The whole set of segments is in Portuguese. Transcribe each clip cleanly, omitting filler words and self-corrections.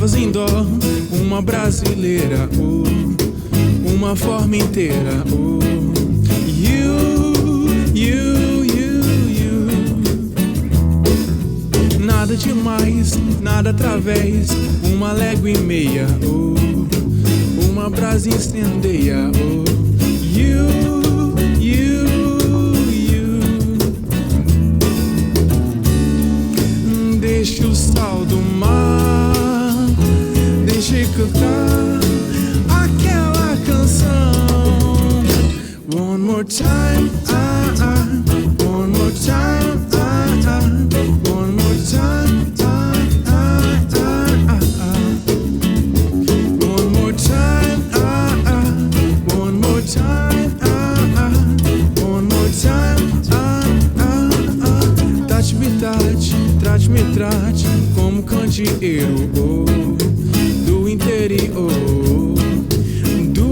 favas em dó, uma brasileira, uma forma inteira, nada demais, nada através, uma légua e meia, uma brasa incendeia, deixa o sal do mar, deixa cantar aquela canção. One more time, one more time, one more time, one more time, one more time, one more time. Trate-me, trate como candeeiro do interior do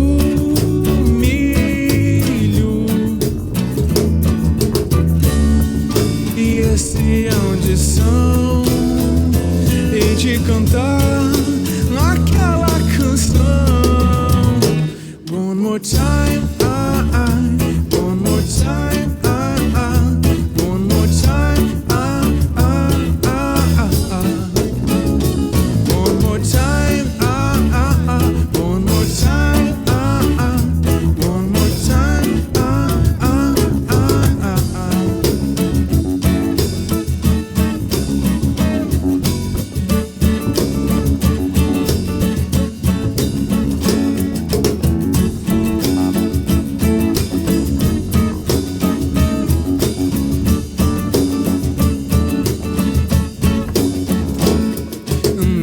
milho. E esse é onde são, hei de cantar aquela canção. One more time, one more time, one more time.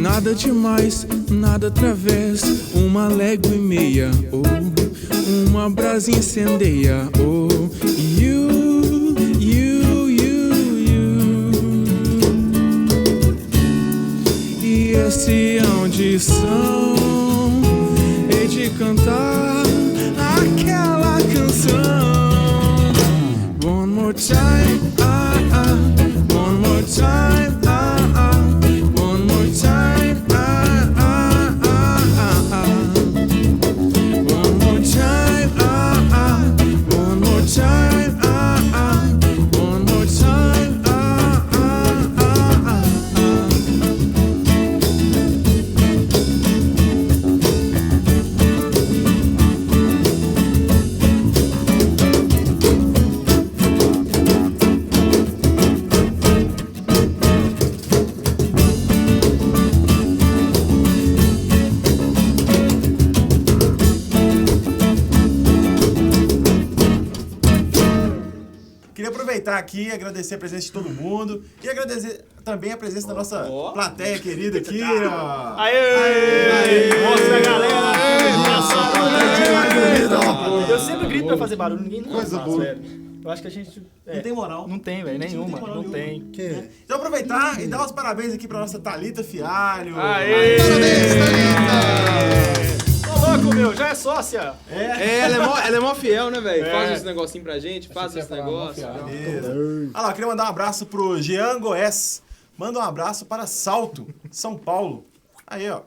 Nada demais, nada através, uma légua e meia, uma brasa incendeia, E esse é onde são, hei de cantar aquela canção. One more time, one more time, one more time. Aqui, agradecer a presença de todo mundo e agradecer também a presença da nossa plateia querida aqui, ó. Aê! Mostra a galera! Eu sempre grito pra fazer barulho, ninguém nunca faz, velho. Eu acho que a gente... não tem moral. Não tem, velho, nenhuma. Não tem. Então aproveitar e dar os parabéns aqui pra nossa Thalita Fialho. Aê! Parabéns, Thalita! Louco, meu, já é sócia. Ela é mó fiel, né, velho? É. Faz esse negocinho pra gente, faz esse negócio. Ah lá, eu queria mandar um abraço pro Jean Goes. Manda um abraço para Salto, São Paulo. Aí, ó.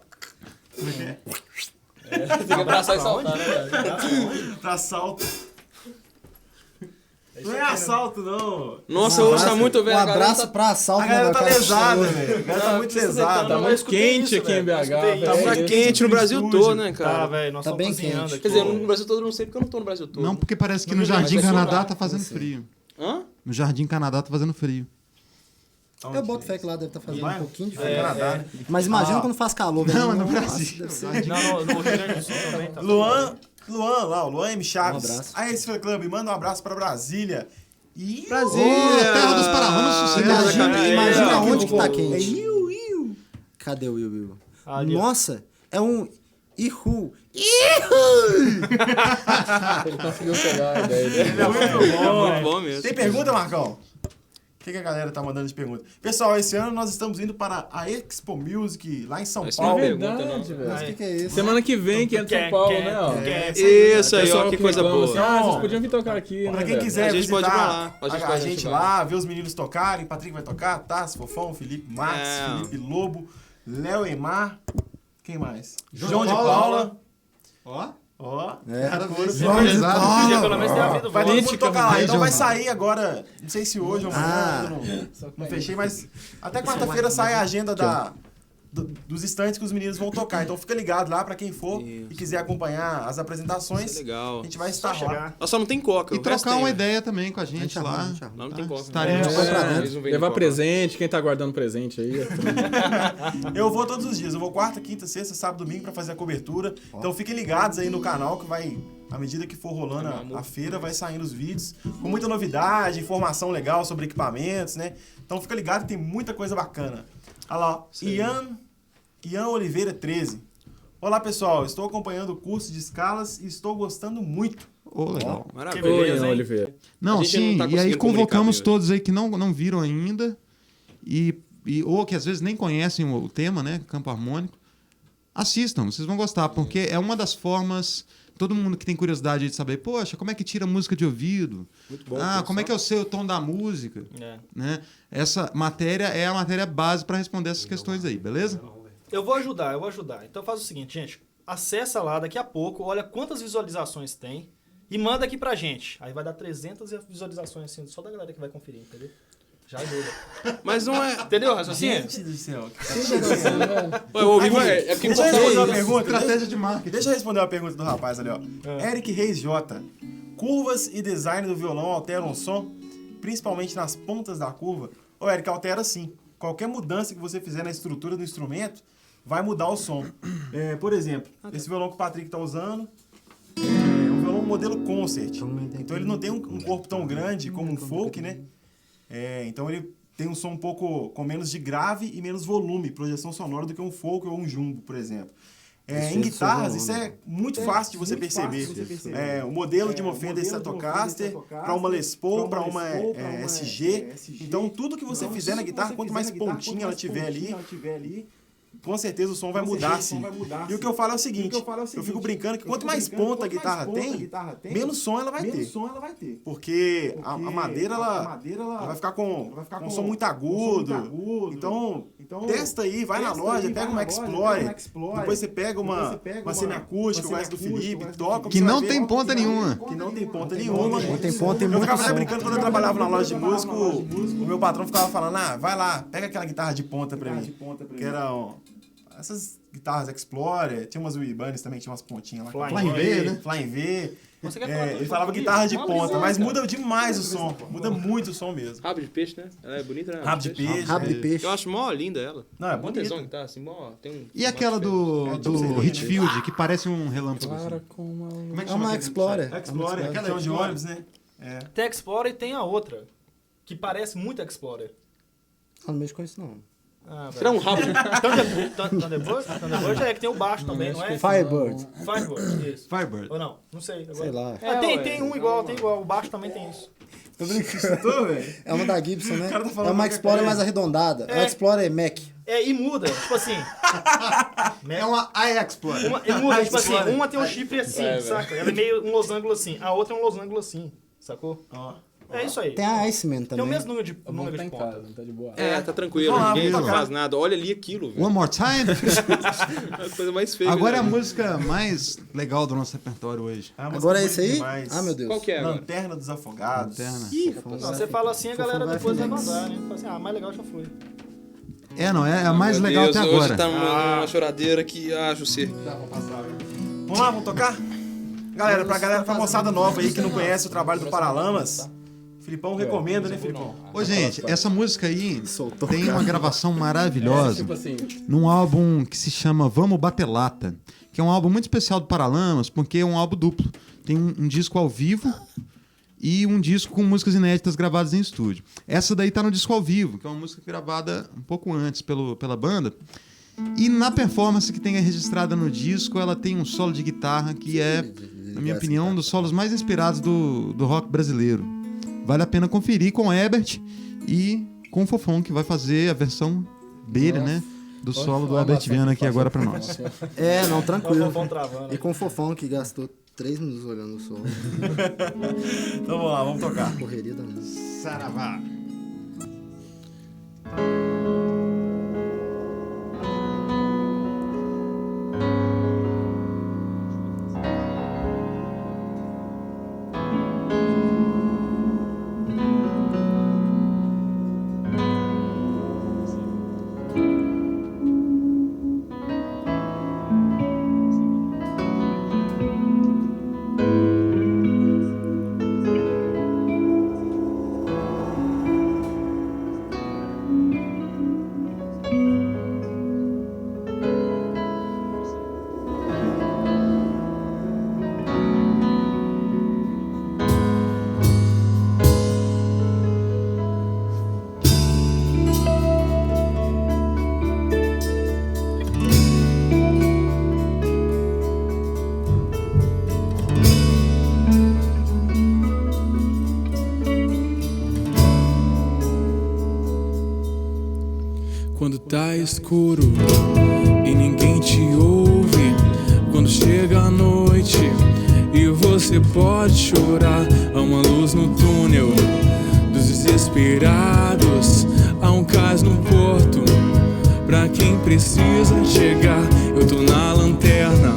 Tem que abraçar e saltar, né, velho? Pra Salto. Não é assalto, não. Nossa, hoje tá muito velho. Um abraço pra assalto. A galera tá cara. lesada, velho. A galera tá muito lesada. Tá muito quente aqui em BH, velho. Tá quente no Brasil todo, né, cara? Tá, velho, nós Tá estamos bem cozinhando quente. aqui. Quer dizer, no Brasil todo eu não sei porque eu não tô no Brasil todo. Não, porque parece que No no Rio Grande Jardim do Sul, Canadá lá. tá fazendo frio. Hã? No Jardim Canadá tá fazendo frio. Eu boto fé que lá deve estar fazendo um pouquinho de frio. Canadá, né? Mas imagina quando faz calor, velho. Não, é no Nossa, Brasil. deve ser- Não, no Rio Grande do Sul também tá. Luan lá, o Luan M. Chaves. Um abraço. Aí esse Fã Club, manda um abraço pra Brasília. E Brasília! Terra dos Paralamas, sucesso. Imagina aqui onde no que tá povo. quente. Cadê o Will? Ali, ó. Nossa, é um Ihu. Ele conseguiu pegar a ideia dele. Muito bom mesmo. tem pergunta, Marcão? O que a galera tá mandando de pergunta? Pessoal, esse ano nós estamos indo para a Expo Music lá em São Essa não é Paulo. pergunta, Verdade, não. velho. Mas o que é isso? Semana que vem, que é de São Paulo, né? Ó. Isso aí, Pessoal ó, que coisa vamos, boa. assim, vocês podiam vir tocar aqui, Pra né, quem velho? quiser A gente visitar pode ir lá, a gente lá, ver os meninos tocarem, Patrick vai tocar, Tassi, Fofão, Felipe Marques, É. Felipe Lobo, Léo Emar Quem mais? João de Paula. Ó. Cara, Pelo menos tem a vida Vai todo mundo política. tocar lá. Então vai sair agora, não sei se hoje ou amanhã, não fechei, mas até quarta-feira sai a agenda dos stands que os meninos vão tocar. Então fica ligado lá pra quem for e quiser acompanhar as apresentações. Isso é legal. A gente vai estar lá. Nós só não tem coca. E o resto trocar tem, uma né? ideia também com a gente lá. Não tem coca. Estaremos Eles não vendem Levar coca. presente, quem tá guardando presente aí. Eu vou todos os dias. Eu vou quarta, quinta, sexta, sábado, domingo pra fazer a cobertura. Então fiquem ligados aí no canal que vai... À medida que for rolando a feira, vai saindo os vídeos com muita novidade, informação legal sobre equipamentos, né? Então fica ligado que tem muita coisa bacana. Olha lá, ó. Ian Oliveira 13. Olá, pessoal. Estou acompanhando o curso de escalas e estou gostando muito. legal. Maravilha. Que beleza, Oi, hein? Oliveira. Não, A gente sim, não tá e aí conseguindo convocamos comunicar todos aí que não viram ainda ou que às vezes nem conhecem o tema, né, campo harmônico. Assistam, vocês vão gostar, porque é uma das formas... Todo mundo que tem curiosidade de saber, poxa, como é que tira música de ouvido? Muito bom. Como é que eu sei o tom da música? É. Né? Essa matéria é a matéria base para responder essas questões aí, beleza? Eu vou ajudar. Então faz o seguinte, gente. Acessa lá daqui a pouco, olha quantas visualizações tem e manda aqui pra gente. Aí vai dar 300 visualizações assim, só da galera que vai conferir, entendeu? Já ajuda. Mas não é... Entendeu, raciocínio? Gente do céu. Ué, eu ouvi, é porque Deixa eu responder uma pergunta. Estratégia de marketing. Deixa eu responder uma pergunta do rapaz ali, ó. Eric Reis J. Curvas e design do violão alteram o som, principalmente nas pontas da curva? Ô, Eric, altera sim. Qualquer mudança que você fizer na estrutura do instrumento vai mudar o som. Por exemplo, esse violão que o Patrick tá usando é um violão modelo concert. Então ele não tem um corpo tão grande como um folk, né? Então ele tem um som um pouco com menos de grave e menos volume, projeção sonora do que um folk ou um jumbo, por exemplo. Em guitarras, isso é muito fácil de você perceber. O modelo de uma Fender Stratocaster para uma Les Paul, para uma SG. Então, tudo que você fizer na guitarra, quanto mais pontinha ela tiver ali, com certeza o som vai mudar, sim. E o que eu falo é o seguinte, eu fico brincando que quanto mais ponta a guitarra tem, menos som ela vai ter. Porque a madeira, ela vai ficar com um som muito agudo. Então, testa aí, vai na loja, pega uma Explorer, depois você pega uma semiacústica, como essa do Felipe, toca. Que não tem ponta nenhuma. Que não tem ponta nenhuma. Não tem ponta, tem Eu muito ficava até som. brincando quando eu trabalhava na loja de músico, o meu patrão ficava falando, vai lá, pega aquela guitarra de ponta pra mim. Que eram essas guitarras Explorer, tinha umas Ibanez também, que tinha umas pontinhas lá. Flying V, né? Flying V. Você quer falar Ele falava guitarra de ponta, mas muda demais o som. Muda muito o som mesmo. Rabo de peixe, né? Ela é bonita, né? Rabo de peixe. Rabo de peixe. Eu acho mó linda ela. Não, é Mó bonita. tesão que tá, assim, mó... Tem um... E aquela do Hitfield, que parece um relâmpago. Assim. Como é que É chama uma aquele? Explorer. Explorer, aquela chão de ônibus, né? Tem a Explorer e tem a outra, que parece muito a Explorer. Não mexo com isso, não. Será um rabo de... Thunderbird é que tem o baixo também, não é? Firebird. Firebird, isso. Firebird. Ou não? Não sei. Agora. Sei lá. Tem um igual, tem igual. O baixo também tem isso. Escutou, velho? É uma da Gibson, né? cara tá É falando uma qualquer Explorer coisa. mais arredondada. É uma Explorer Mac. E muda, tipo assim. É uma iExplorer. Muda, tipo assim, uma tem um chifre assim, saca? Ela é meio um losango assim. A outra é um losango assim, sacou? É isso aí. Tem a Iceman Tem o também. mesmo número de Vamos tá em ponta. casa, tá de boa. Tá tranquilo. Vamos lá, Ninguém vamos não tocar. faz nada. Olha ali aquilo, velho. One More Time. É a coisa mais feia. Agora é a que eu já vi. música mais legal do nosso repertório hoje. Agora é esse aí? Ah, meu Deus. Qual que é agora? Lanterna dos Afogados. Lanterna. Não, você fala assim, a galera vai depois vai Phoenix. mandar, né? Fala assim, mais legal já foi. É a mais Meu legal Deus, até hoje agora. tá uma choradeira aqui. José. Vamos lá, vamos tocar? Galera, pra moçada nova aí que não conhece o trabalho do Paralamas, Filipão recomenda, né, Filipão? Ô, gente, essa música aí Soltou, tem uma gravação maravilhosa Tipo assim, num álbum que se chama Vamos Bater Lata, que é um álbum muito especial do Paralamas, porque é um álbum duplo. Tem um disco ao vivo e um disco com músicas inéditas gravadas em estúdio. Essa daí tá no disco ao vivo, que é uma música gravada um pouco antes pela banda. E na performance que tem registrada no disco, ela tem um solo de guitarra que é, na minha opinião, um dos solos mais inspirados do rock brasileiro. Vale a pena conferir com o Herbert e com o Fofão, que vai fazer a versão dele, né? Do solo do Herbert Viana aqui agora pra nós. Não, O tranquilo. Fofão travando. E com o Fofão, que gastou 3 minutos olhando o som. Então vamos lá, vamos tocar. Correria da mesa. Saravá. escuro e ninguém te ouve. Quando chega a noite e você pode chorar, há uma luz no túnel dos desesperados, há um cais no porto pra quem precisa chegar. Eu tô na lanterna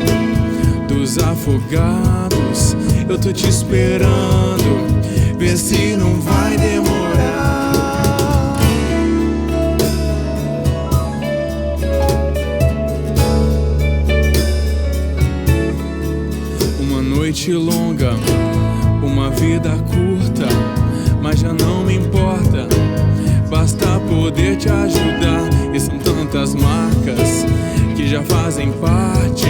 dos afogados, eu tô te esperando, vê se não vai demorar. Uma noite longa, uma vida curta, mas já não me importa, basta poder te ajudar. E são tantas marcas que já fazem parte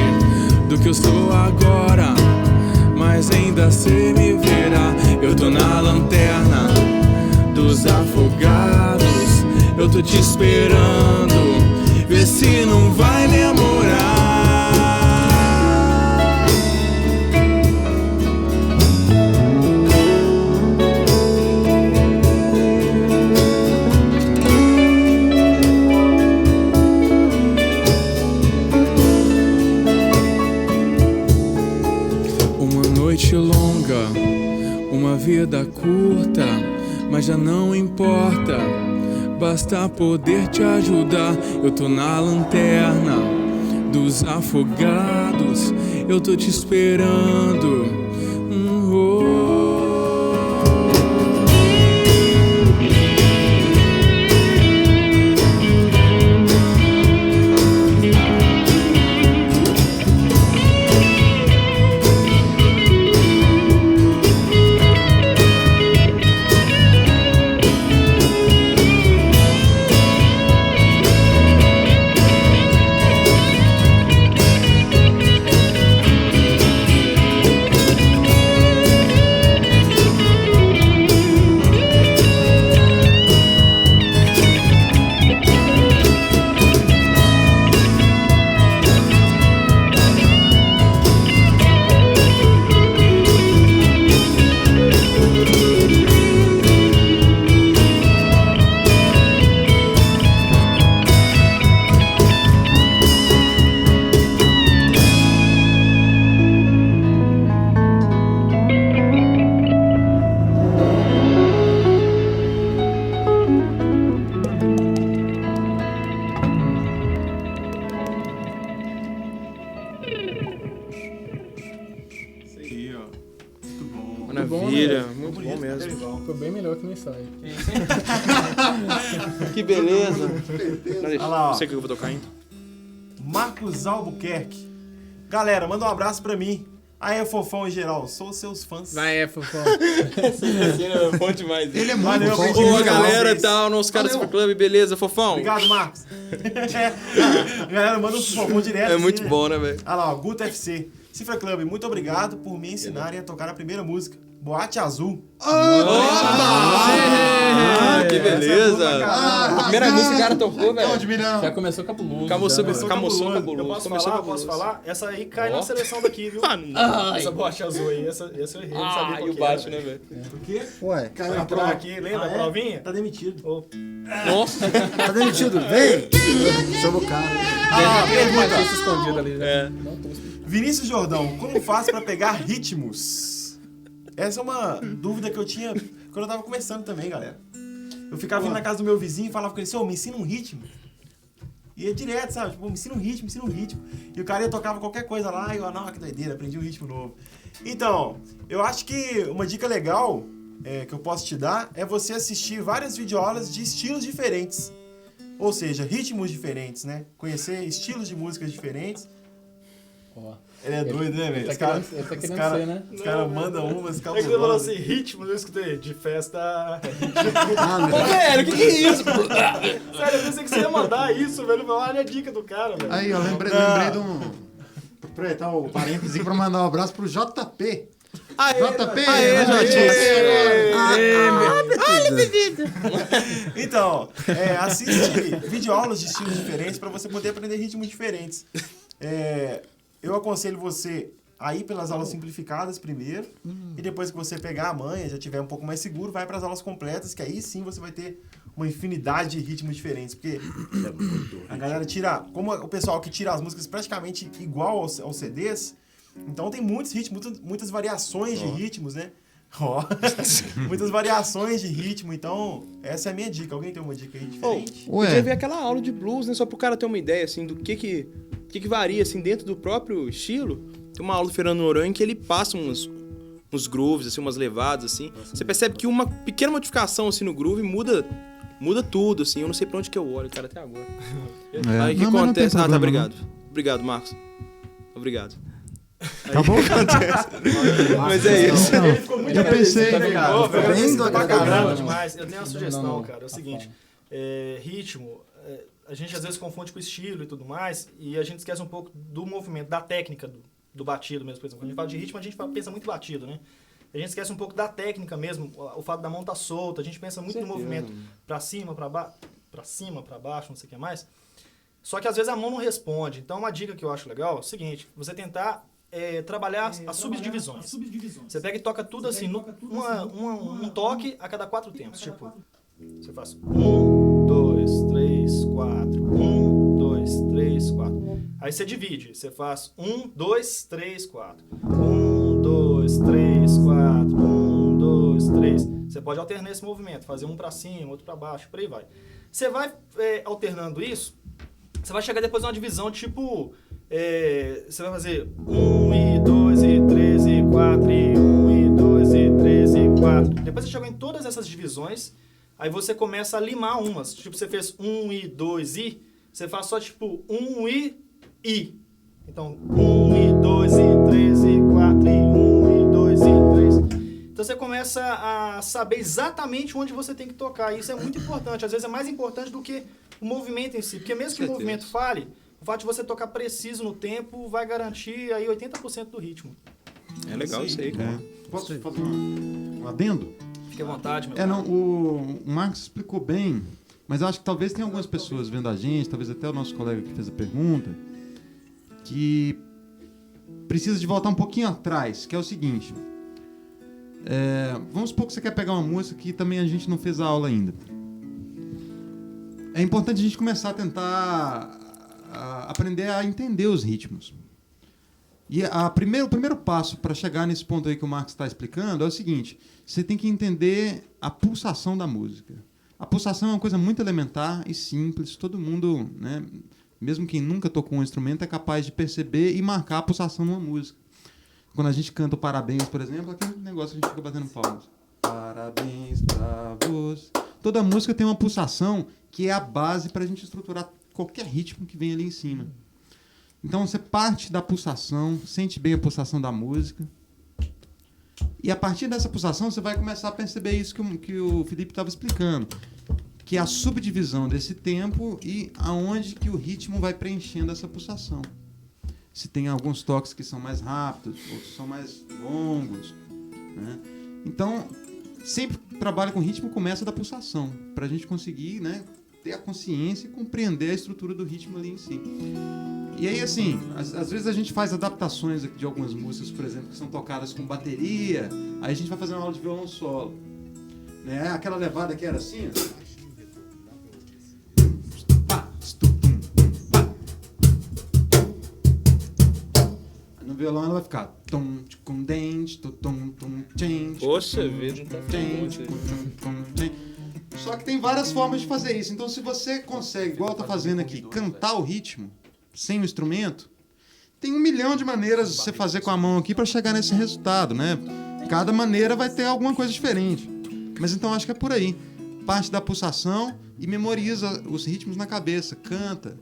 do que eu sou agora, mas ainda cê me verá. Eu tô na lanterna dos afogados, eu tô te esperando, vê se não vai demorar. Longa, uma vida curta, mas já não importa, basta poder te ajudar. Eu tô na lanterna dos afogados, eu tô te esperando. Maravilha, muito bom mesmo. Ficou bem melhor que no ensaio. Que beleza. Olha lá, ó. Não sei o que eu vou tocar ainda. Marcos Albuquerque. Galera, manda um abraço pra mim. Aí, Fofão em geral, sou seus fãs. Vai, é, fofão. É bom demais. Ele é muito Valeu, fofo. gente. Ô, galera, Vocês. tal, nos caras do clube, beleza, Fofão? Obrigado, Marcos. Galera, manda um Fofão direto. É assim, muito né? bom, né, velho? Olha lá, ó, Guto FC. Cifra Club, muito obrigado por me ensinarem a tocar a primeira música, Boate Azul. Que beleza. Ah, Primeira música que o cara tocou, velho. Já começou cabuloso. Camoção cabuloso. Eu posso falar? Essa aí cai na seleção daqui, viu? Essa boate azul aí, essa eu errei, não sabia Ah, qual e o que baixo, era, né, velho? Por quê? Ué, Caiu na prova aqui, lembra a provinha? Tá demitido. Nossa. tá demitido? Vem! Chama o cara. Pergunta. Escondido ali. É. Vinícius Jordão, como faz pra pegar ritmos? Essa é uma dúvida que eu tinha quando eu tava começando também, galera. Eu ficava vindo na casa do meu vizinho e falava com ele assim, ô, me ensina um ritmo. E é direto, sabe? Tipo, me ensina um ritmo. E o cara ia tocava qualquer coisa lá e eu, não, que doideira, aprendi um ritmo novo. Então, eu acho que uma dica legal que eu posso te dar é você assistir várias videoaulas de estilos diferentes. Ou seja, ritmos diferentes, né? Conhecer estilos de músicas diferentes. Ó. Ele é doido, né, velho? Ele tá querendo ser, né? Os caras mandam umas É que você falou cabulosas. assim, ritmo, eu escutei, de festa... Ô, velho, o que é isso? Sério, eu pensei que você ia mandar isso, velho. Olha a dica do cara, velho. Aí, eu lembrei de um... Aproveitar o parênteses pra mandar um abraço pro JP. JP! Então, assiste videoaulas de estilos diferentes para você poder aprender ritmos diferentes. Eu aconselho você a ir pelas aulas simplificadas primeiro, e depois que você pegar a manha, já tiver um pouco mais seguro, vai para as aulas completas, que aí sim você vai ter uma infinidade de ritmos diferentes, porque a galera tira, como o pessoal que tira as músicas praticamente igual aos CDs, então tem muitos ritmos, muitas variações de ritmos, né? Muitas variações de ritmo, então essa é a minha dica. Alguém tem uma dica aí diferente? Podia ver aquela aula de blues, né? Só pro cara ter uma ideia, assim, do que varia, assim, dentro do próprio estilo. Tem uma aula do Fernando Noronha que ele passa uns grooves, assim, umas levadas, assim. Você percebe que uma pequena modificação, assim, no groove muda tudo, assim. Eu não sei pra onde que eu olho, cara, até agora. Aí o que acontece? Tá, obrigado. Obrigado, Marcos. Obrigado. Acabou? Mas é isso. Eu pensei... Demais. Eu tenho uma sugestão, cara. É o seguinte. Ritmo, a gente às vezes confunde com estilo e tudo mais, e a gente esquece um pouco do movimento, da técnica do batido mesmo. Por exemplo, quando a gente fala de ritmo, a gente pensa muito batido, né? A gente esquece um pouco da técnica mesmo, o fato da mão estar solta, a gente pensa muito no movimento pra cima, pra baixo, não sei o que mais. Só que às vezes a mão não responde. Então uma dica que eu acho legal é o seguinte, você tentar trabalhar as subdivisões. Você pega e toca tudo assim, um toque a cada 4 tempos. Tipo, você faz 1, 2, 3, 4, 1, 2, 3, 4. Aí você divide, você faz 1, 2, 3, 4. 1, 2, 3, 4, 1, 2, 3. Você pode alternar esse movimento, fazer um pra cima, outro pra baixo, por aí vai. Você vai alternando isso, você vai chegar depois a uma divisão tipo... você vai fazer 1 e 2 e 3 e 4 e 1 e 2 e 3 e 4. Depois você chegou em todas essas divisões, aí você começa a limar umas. Tipo, você fez 1 e 2 e, você faz só tipo 1 e. Então, 1 e 2 e 3 e 4 e 1 e 2 e 3. Então você começa a saber exatamente onde você tem que tocar. E isso é muito importante. Às vezes é mais importante do que o movimento em si. Porque mesmo que o movimento falhe, o fato de você tocar preciso no tempo vai garantir aí 80% do ritmo. É legal isso aí, cara. Posso fazer um adendo? Fique à vontade, meu Não, o Marcos explicou bem, mas eu acho que talvez tenha algumas pessoas vendo a gente, talvez até o nosso colega que fez a pergunta, que precisa de voltar um pouquinho atrás, que é o seguinte. Vamos supor que você quer pegar uma música que também a gente não fez a aula ainda. É importante a gente começar a tentar aprender a entender os ritmos. E o primeiro passo para chegar nesse ponto aí que o Marcos está explicando é o seguinte: você tem que entender a pulsação da música. A pulsação é uma coisa muito elementar e simples. Todo mundo, né, mesmo quem nunca tocou um instrumento, é capaz de perceber e marcar a pulsação numa música. Quando a gente canta o parabéns, por exemplo, aquele negócio que a gente fica batendo palmas. Parabéns pra você. Toda música tem uma pulsação que é a base para a gente estruturar qualquer ritmo que vem ali em cima. Então você parte da pulsação, sente bem a pulsação da música. E a partir dessa pulsação você vai começar a perceber isso que o Felipe estava explicando. Que é a subdivisão desse tempo e aonde que o ritmo vai preenchendo essa pulsação. Se tem alguns toques que são mais rápidos, outros são mais longos, né? Então, sempre trabalho com ritmo começa da pulsação, para a gente conseguir, né, ter a consciência e compreender a estrutura do ritmo ali em si. E aí, assim, às vezes a gente faz adaptações de algumas músicas, por exemplo, que são tocadas com bateria, aí a gente vai fazer uma aula de violão solo, né? Aquela levada que era assim, ó. No violão ela vai ficar tom com dente, tom change. Poxa vida. Só que tem várias formas de fazer isso. Então, se você consegue, igual eu tô fazendo aqui, cantar o ritmo sem o instrumento, tem 1 milhão de maneiras de você fazer com a mão aqui para chegar nesse resultado, né? Cada maneira vai ter alguma coisa diferente. Mas então acho que é por aí. Parte da pulsação e memoriza os ritmos na cabeça, canta,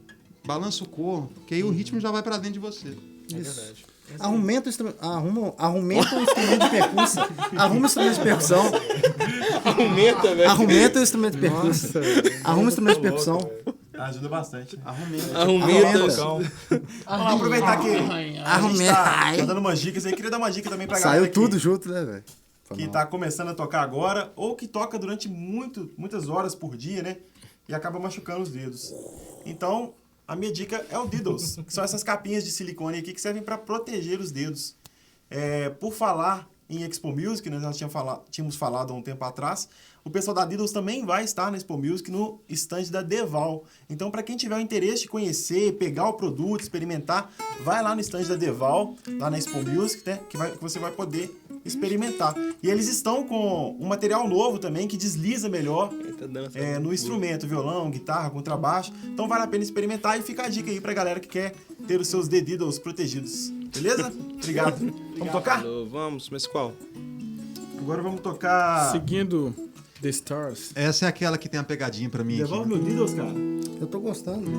balança o corpo, que aí o ritmo já vai para dentro de você. É verdade. Arrumenta um instrumento de percussão. Arruma um instrumento de percussão. Aumenta, velho. Arrumenta o instrumento de percussão. Arruma um instrumento de percussão. Ajuda bastante. Arrumenta. Vamos aproveitar que a gente tá dando umas dicas aí. Queria dar uma dica também pra galera Saiu tudo junto, né, velho? Que tá começando a tocar agora ou que toca durante muitas horas por dia, né? E acaba machucando os dedos. Então, a minha dica é o Diddles, que são essas capinhas de silicone aqui que servem para proteger os dedos. Por falar em Expo Music, né? Nós tínhamos falado há um tempo atrás. O pessoal da Diddles também vai estar na Expo Music no stand da Deval. Então, para quem tiver o interesse de conhecer, pegar o produto, experimentar, vai lá no stand da Deval, lá na Expo Music, né? Que você vai poder experimentar. E eles estão com um material novo também, que desliza melhor no instrumento, violão, guitarra, contrabaixo. Então, vale a pena experimentar e fica a dica aí pra galera que quer ter os seus The Diddles protegidos. Beleza? Obrigado. Vamos tocar? Vamos, mas qual? Agora vamos tocar... Seguindo The Stars. Essa é aquela que tem a pegadinha pra mim. Devolve meu Diddles, cara. Eu tô gostando.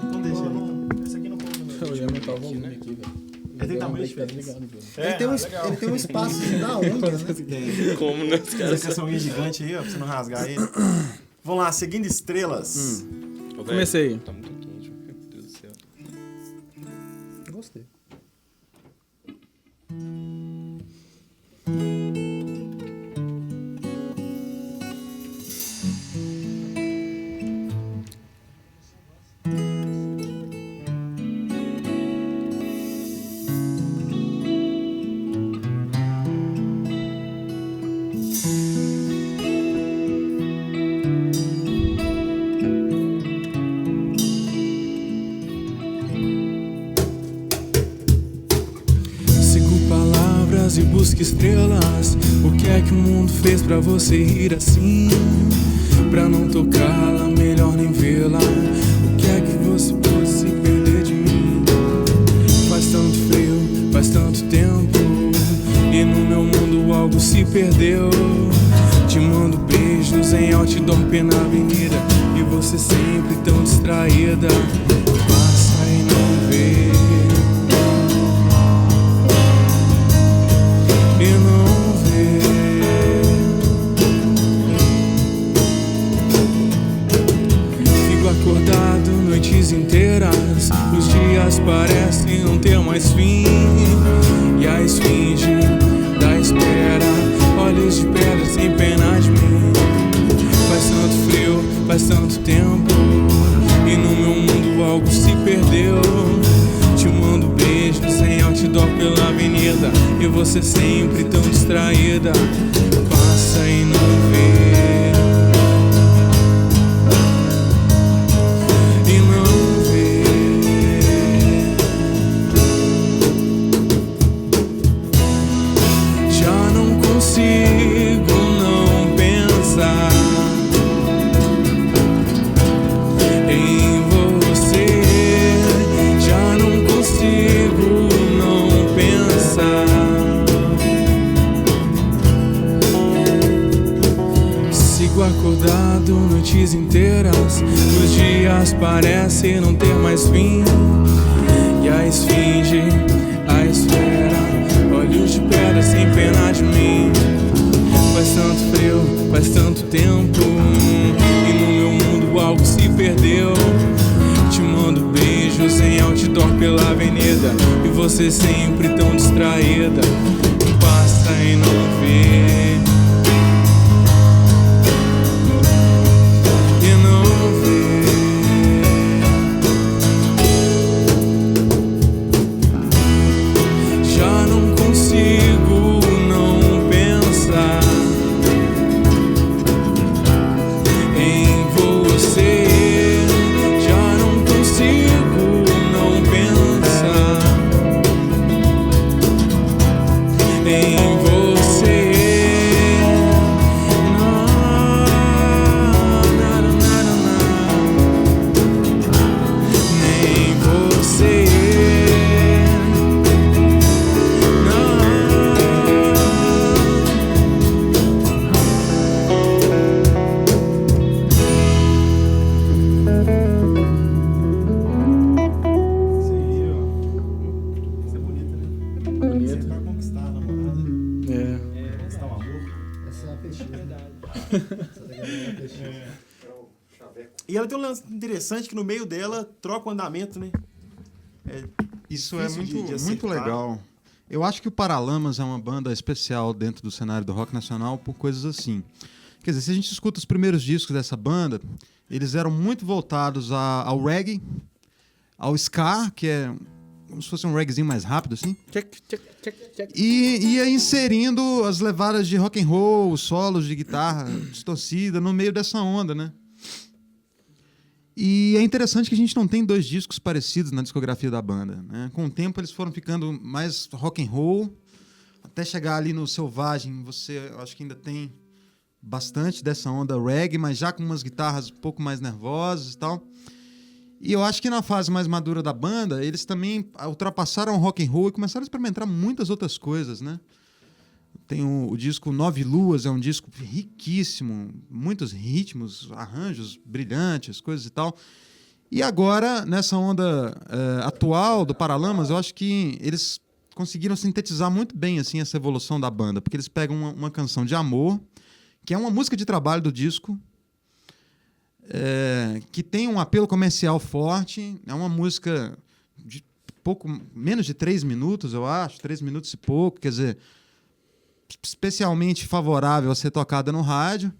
Então deixa ele, então. Esse aqui não pode no Eu ia aumentar o volume aqui, velho. Ele tem tamanho Tá diferente. ligado, velho. Ele tem um espaço na onda, né? Como, né? Os caras Essa unha gigante aí, ó, pra você não rasgar ele. Vamos lá, seguindo estrelas. Ô, velho, Comecei. Tá muito quente, meu Deus do céu. Gostei. Sigo palavras e busco estrelas. O que é que o mundo fez pra você ir assim? Pra não tocá-la, melhor nem vê-la. O que é que você pode se perder de mim? Faz tanto frio, faz tanto tempo, e no meu mundo algo se perdeu. Te mando beijos em outdoor, pena avenida, e você sempre tão distraída. Passa e não vê, e não vê. Fico acordado noites inteiras, os dias parecem não ter mais fim, e a esfinge da espera, olhos de pedra sem pena de mim. Faz tanto frio, faz tanto tempo, e no meu mundo algo se perdeu. Te mando beijos em outdoor pela avenida, e você sempre tão distraída. Passa e não vê, e não vê. Já não consigo não pensar em você. Já não consigo não pensar. Sigo acordado noites inteiras, os dias parecem não ter mais fim, e a esfinge, a esfera, olhos de pedra sem pena de mim. Faz tanto frio, faz tanto tempo, e no meu mundo algo se perdeu. Te mando beijos em outdoor pela avenida, e você sempre tão distraída. Passa e não vê, e não vê. Já não consigo não pensar em você. Já não consigo não pensar em você. Na, na, na, na, nem você. Isso aí, ó. Isso é bonito, né? Isso é pra conquistar a namorada. É. Conquistar o amor. Essa é uma peixinha. Essa daqui é uma peixinha. E ela tem um lance interessante que no meio dela troca o andamento, né? Isso é Difícil muito, de muito acertar. legal. Eu acho que o Paralamas é uma banda especial dentro do cenário do rock nacional por coisas assim. Quer dizer, se a gente escuta os primeiros discos dessa banda, eles eram muito voltados ao reggae, ao ska, que é como se fosse um reggaezinho mais rápido, assim. Check, check, check, check. E ia inserindo as levadas de rock and roll, os solos de guitarra distorcida no meio dessa onda, né? E é interessante que a gente não tem 2 discos parecidos na discografia da banda, né? Com o tempo eles foram ficando mais rock and roll, até chegar ali no Selvagem, eu acho que ainda tem bastante dessa onda reggae, mas já com umas guitarras um pouco mais nervosas e tal. E eu acho que na fase mais madura da banda, eles também ultrapassaram o rock and roll e começaram a experimentar muitas outras coisas, né? Tem o disco Nove Luas, é um disco riquíssimo, muitos ritmos, arranjos brilhantes, coisas e tal. E agora, nessa onda atual do Paralamas, eu acho que eles conseguiram sintetizar muito bem assim, essa evolução da banda, porque eles pegam uma canção de amor, que é uma música de trabalho do disco, que tem um apelo comercial forte, é uma música de menos de 3 minutos, eu acho, 3 minutos e pouco, quer dizer, especialmente favorável a ser tocada no rádio,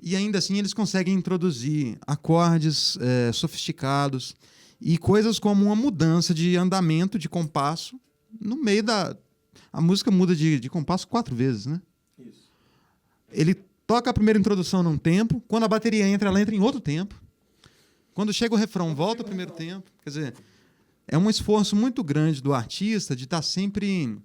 e ainda assim eles conseguem introduzir acordes sofisticados e coisas como uma mudança de andamento, de compasso, no meio da... A música muda de compasso 4 vezes, né? Isso. Ele toca a primeira introdução num tempo, quando a bateria entra, ela entra em outro tempo. Quando chega o refrão, volta ao primeiro tempo. Quer dizer, é um esforço muito grande do artista de estar sempre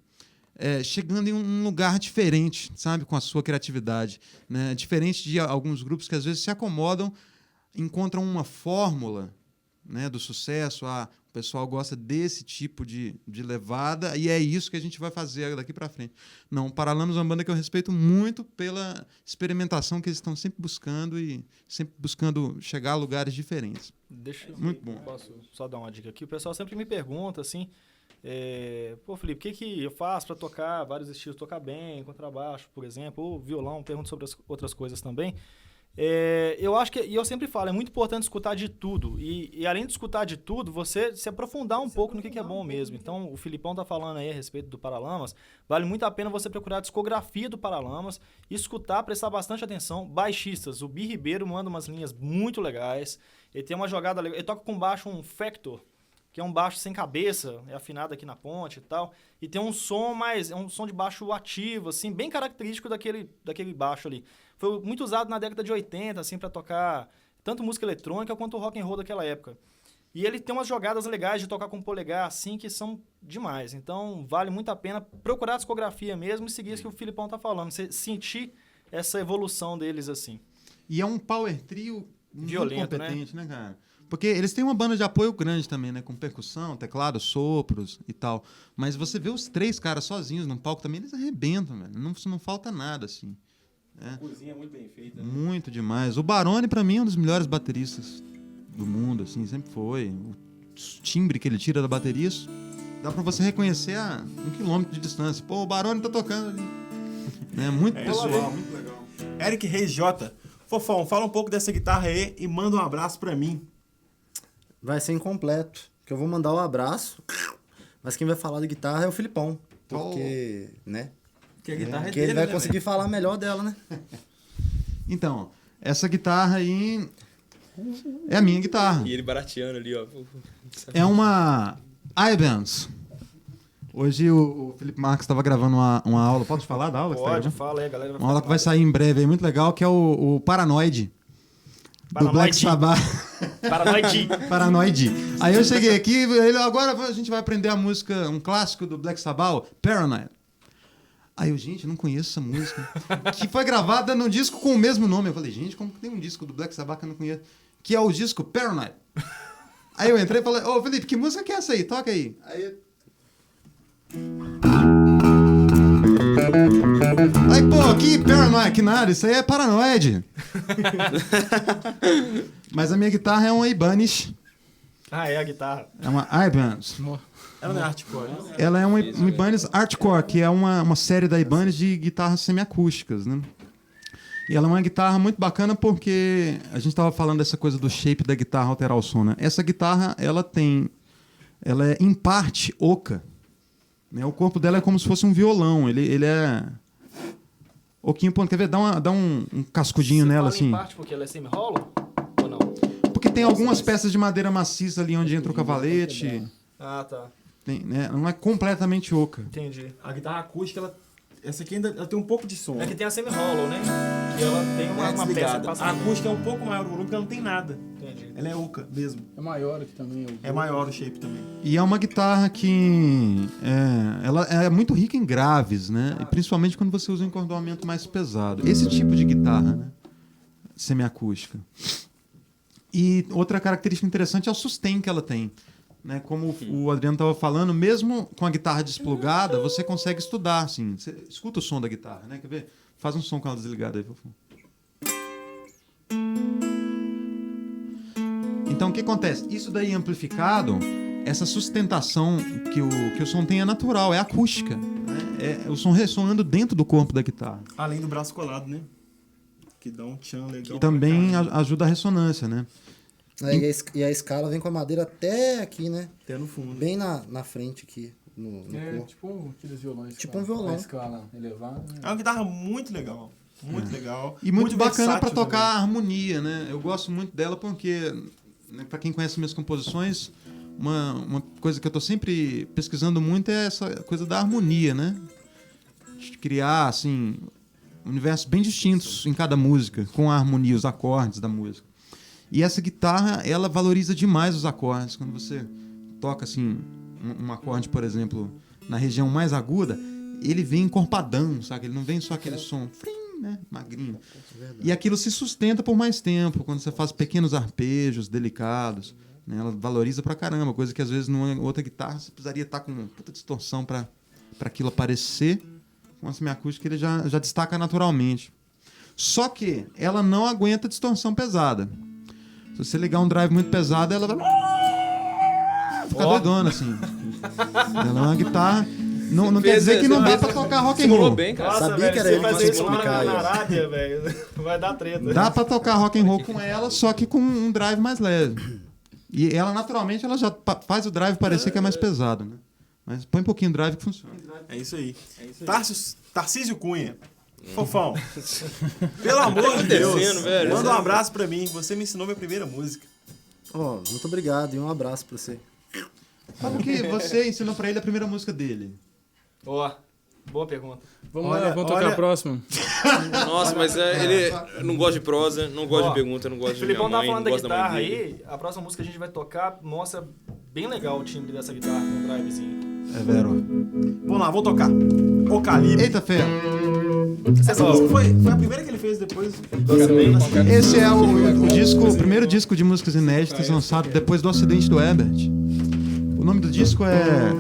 chegando em um lugar diferente, sabe, com a sua criatividade, né? Diferente de alguns grupos que às vezes se acomodam, encontram uma fórmula, né, do sucesso. O pessoal gosta desse tipo de levada e é isso que a gente vai fazer daqui para frente. Não, o Paralamas é uma banda que eu respeito muito pela experimentação que eles estão sempre buscando e sempre buscando chegar a lugares diferentes. Muito bom. Posso só dar uma dica aqui? O pessoal sempre me pergunta assim, pô, Felipe, o que eu faço para tocar vários estilos, tocar bem, contrabaixo, por exemplo, ou violão, pergunto sobre as outras coisas também. Eu acho que, e eu sempre falo, é muito importante escutar de tudo. E além de escutar de tudo, você se aprofundar um pouco no que é bom mesmo. Então, o Filipão tá falando aí a respeito do Paralamas. Vale muito a pena você procurar a discografia do Paralamas, escutar, prestar bastante atenção. Baixistas, o Bi Ribeiro manda umas linhas muito legais. Ele tem uma jogada legal. Ele toca com baixo um Factor, que é um baixo sem cabeça, é afinado aqui na ponte e tal. E tem um som um som de baixo ativo, assim, bem característico daquele baixo ali. Foi muito usado na década de 80, assim, para tocar tanto música eletrônica quanto rock and roll daquela época. E ele tem umas jogadas legais de tocar com polegar, assim, que são demais. Então, vale muito a pena procurar a discografia mesmo e seguir isso que o Filipão tá falando. Você sentir essa evolução deles, assim. E é um power trio violento, muito competente, né, cara? Porque eles têm uma banda de apoio grande também, né? Com percussão, teclado, sopros e tal. Mas você vê os 3 caras sozinhos no palco também, eles arrebentam, velho. Não falta nada, assim. A cozinha é muito bem feita. Né? Muito demais. O Barone, pra mim, é um dos melhores bateristas do mundo, assim, sempre foi. O timbre que ele tira da bateria, dá pra você reconhecer a 1 quilômetro de distância. Pô, o Barone tá tocando ali. Muito pessoal, muito legal. Eric Reis J. Fofão, fala um pouco dessa guitarra aí e manda um abraço pra mim. Vai ser incompleto, que eu vou mandar um abraço, mas quem vai falar de guitarra é o Filipão, porque, né? Que a guitarra é que dele, ele vai né, conseguir falar melhor dela, né? Então, essa guitarra aí é a minha guitarra. E ele barateando ali, ó. É uma Ibanez. Hoje o Felipe Marques estava gravando uma aula. Pode falar da aula? Pode, fala aí, galera. Uma aula que vai sair em breve aí, muito legal, que é o Paranoid. Do Black Sabbath. Paranoid. Aí eu cheguei aqui, agora a gente vai aprender a música, um clássico do Black Sabbath, Paranoid. Aí eu, gente, eu não conheço essa música. Que foi gravada num disco com o mesmo nome. Eu falei, gente, como que tem um disco do Black Sabbath que eu não conheço? Que é o disco Paranoid. Aí eu entrei e falei, ô Felipe, que música que é essa aí? Toca aí. Aí, pô, que Paranoid, que nada, isso aí é Paranoid. Mas a minha guitarra é uma Ibanez. Ah, é a guitarra. É uma Ibanez. Ela não é hardcore, né? Ela é uma Ibanez Artcore, que é uma série da Ibanez de guitarras semiacústicas, né? E ela é uma guitarra muito bacana porque a gente estava falando dessa coisa do shape da guitarra alterar o som, né? Essa guitarra, ela é em parte oca. Né? O corpo dela é como se fosse um violão. Ele é oquinho ponto. Quer ver? Dá um cascudinho Você nela, fala assim. Em parte porque ela é semi-hollow ou não? Porque tem algumas peças de madeira maciça ali onde entra o cavalete. Ah, tá. né, não é completamente oca. Entendi. A guitarra acústica, essa aqui ainda ela tem um pouco de som. É que tem a semi-hollow, né? Que ela tem uma peça que desligada. passa... A acústica é um pouco maior o volume, porque ela não tem nada. Entendi. Ela é oca mesmo. É maior aqui também. É maior o shape também. E é uma guitarra que ela é muito rica em graves, né? E principalmente quando você usa um encordoamento mais pesado. Esse tipo de guitarra, né? Semiacústica. E outra característica interessante é o sustain que ela tem. Né? Como o Adriano estava falando, mesmo com a guitarra desplugada, você consegue estudar, assim. Você escuta o som da guitarra, né? Quer ver? Faz um som com ela desligada aí, por favor. Então, o que acontece? Isso daí amplificado, essa sustentação que o som tem é natural, é acústica. Né? É o som ressoando dentro do corpo da guitarra. Além do braço colado, né? Que dá um tchan legal. E também ajuda a ressonância, né? E a escala vem com a madeira até aqui, né? Até no fundo. Bem na frente aqui, no corpo. Tipo aqueles violões. Tipo um violão. A escala elevada. Né? É uma guitarra muito legal. Muito legal. E muito bacana para versátil tocar também. a harmonia, né? Eu gosto muito dela porque, né, para quem conhece minhas composições, uma coisa que eu tô sempre pesquisando muito é essa coisa da harmonia, né? De criar, assim, universos bem distintos em cada música, com a harmonia, os acordes da música. E essa guitarra, ela valoriza demais os acordes. Quando você toca, assim, um acorde, por exemplo, na região mais aguda, ele vem encorpadão, sabe? Ele não vem só aquele som, né? Magrinho. E aquilo se sustenta por mais tempo, quando você faz pequenos arpejos delicados. Né? Ela valoriza pra caramba, coisa que às vezes numa outra guitarra você precisaria estar com uma puta distorção pra aquilo aparecer. Com a semiacústica ele já destaca naturalmente. Só que ela não aguenta distorção pesada. Se você ligar um drive muito pesado, ela vai ficar doidona, assim. Ela é uma guitarra... Não quer dizer que não dá pra tocar rock and Simulou roll. bem, cara. Nossa, Sabia velho, que era você eu que fazer tinha isso que lá explicar na isso. Arábia, velho, vai dar treta. Dá pra tocar rock and roll com ela, só que com um drive mais leve. E ela, naturalmente, ela já faz o drive parecer que é mais pesado, né? Mas põe um pouquinho de drive que funciona. É isso aí. Tarcísio Cunha. Fofão. Pelo amor de Deus. velho? Manda um abraço pra mim. Você me ensinou minha primeira música. Ó, muito obrigado e um abraço pra você. Como que você ensinou pra ele a primeira música dele? Ó, boa pergunta. Vamos lá, vamos tocar a próxima. Nossa, mas ele não gosta de prosa, não gosta de pergunta, não gosta de minha Filipão tava mãe, não falando da gosta da mãe guitarra dele. aí, a próxima música que a gente vai tocar mostra bem legal o timbre dessa guitarra com o drivezinho. É, Vero. Vamos lá, vou tocar. O Calibre. Eita, fé. Essa música foi a primeira que ele fez depois. Esse é o primeiro disco de músicas inéditas lançado depois do acidente do Herbert. O nome do disco é...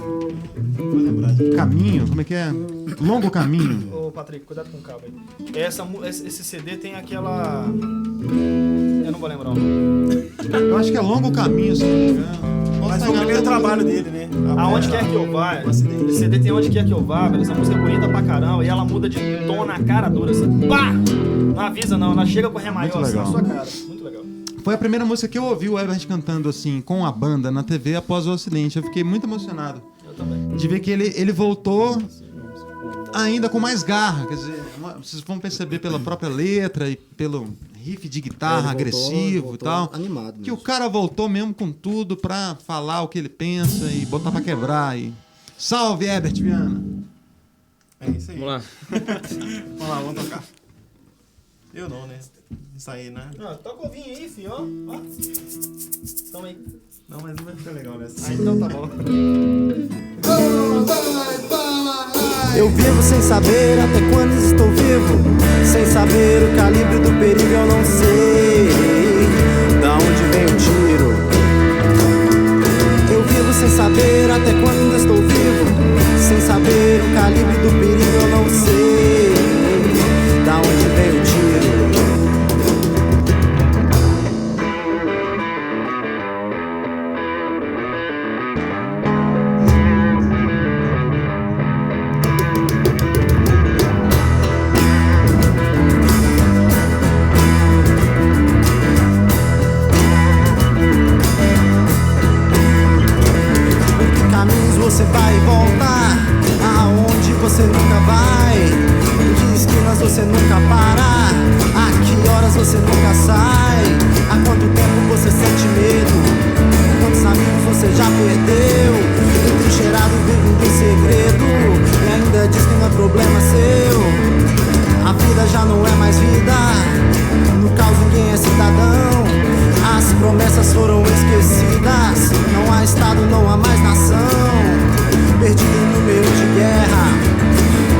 Caminho, como é que é? Longo Caminho. Ô, Patrick, cuidado com o cabo aí. Esse CD tem aquela... Eu não vou lembrar o nome. Eu acho que é Longo Caminho, se não me engano. Mas foi o primeiro trabalho dele, né? Aonde quer que eu vá, esse CD tem Onde Quer Que Eu Vá, velho. Essa música é bonita pra caramba e ela muda de tom na cara dura, assim. Pá! Não avisa não, ela chega com ré maior assim na sua cara. Muito legal. Foi a primeira música que eu ouvi o Herbert cantando assim, com a banda, na TV após o acidente. Eu fiquei muito emocionado. Eu também. De ver que ele voltou ainda com mais garra. Quer dizer, vocês vão perceber pela própria letra e pelo riff de guitarra agressivo e tal. Animado Que mesmo. o cara voltou mesmo com tudo pra falar o que ele pensa e botar pra quebrar. E... Salve, Herbert Viana! É isso aí. Vamos lá. Vamos lá, vamos tocar. Eu não, né? Isso aí, né? Não, toca o vinho aí, filho, ó. Toma aí. Não, mas não vai ficar legal nessa. Ah, então tá bom. Eu vivo sem saber até quando estou vivo, sem saber o calibre do perigo eu não sei da onde vem o tiro. Eu vivo sem saber até quando estou vivo, sem saber o calibre do perigo eu não sei da onde vem o tiro. Você vai voltar aonde você nunca vai, em que esquinas você nunca para, a que horas você nunca sai, há quanto tempo você sente medo, quantos amigos você você já perdeu. Entrincheirado, vivendo em segredo, e ainda diz que não é problema seu. A vida já não é mais vida, no caos ninguém é cidadão. As promessas foram esquecidas, não há estado, não há mais nação. Perdido em meio de guerra,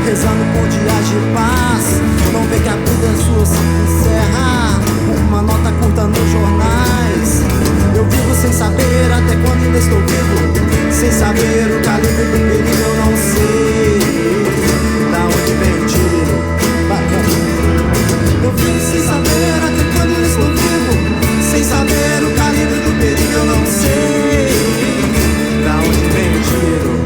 rezando por dias de paz. Não vê que a vida sua se encerra, uma nota curta nos jornais. Eu vivo sem saber até quando ainda estou vivo, sem saber o calibre do perigo eu não sei da onde vem o tiro. Eu vivo sem saber até quando ainda estou vivo, sem saber o calibre do perigo eu não sei da onde vem o tiro.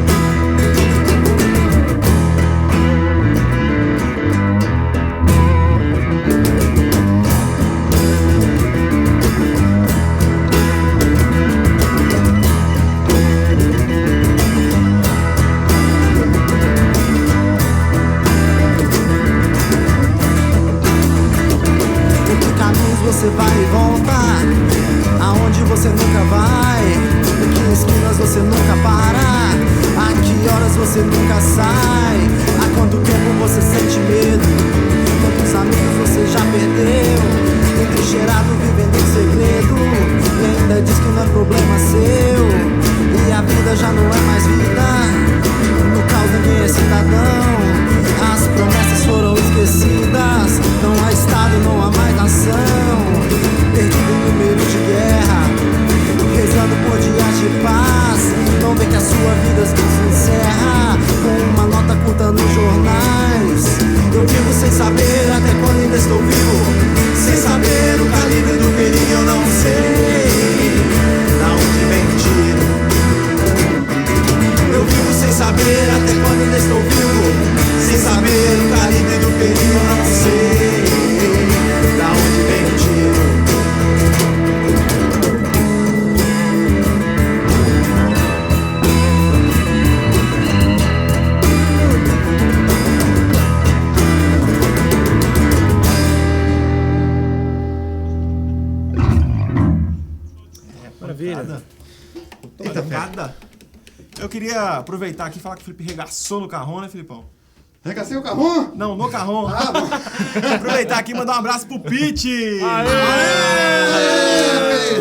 Você vai e volta, aonde você nunca vai, em que esquinas você nunca para, a que horas você nunca sai, há quanto tempo você sente medo, quantos amigos você já perdeu, entrincheirado vivendo em segredo, e ainda diz que não é problema seu, e a vida já não é mais vida, no caos ninguém é cidadão, as promessas foram esquecidas, não há estado, não há mais nação. Perdido no meio de guerra, rezando por dias de paz. Não vê que a sua vida se encerra com uma nota curta nos jornais. Eu vivo sem saber até quando ainda estou vivo, sem saber o calibre do perigo eu não sei da onde vem o tiro. Eu vivo sem saber até quando ainda estou vivo, sem saber o calibre do perigo eu não sei da onde vem o tiro. Maravilha. Pancada. Eu queria aproveitar aqui e falar que o Felipe regaçou no carrão, né, Filipão? Regacei o carrão? Não, no carrão. Aproveitar aqui e mandar um abraço pro Pete.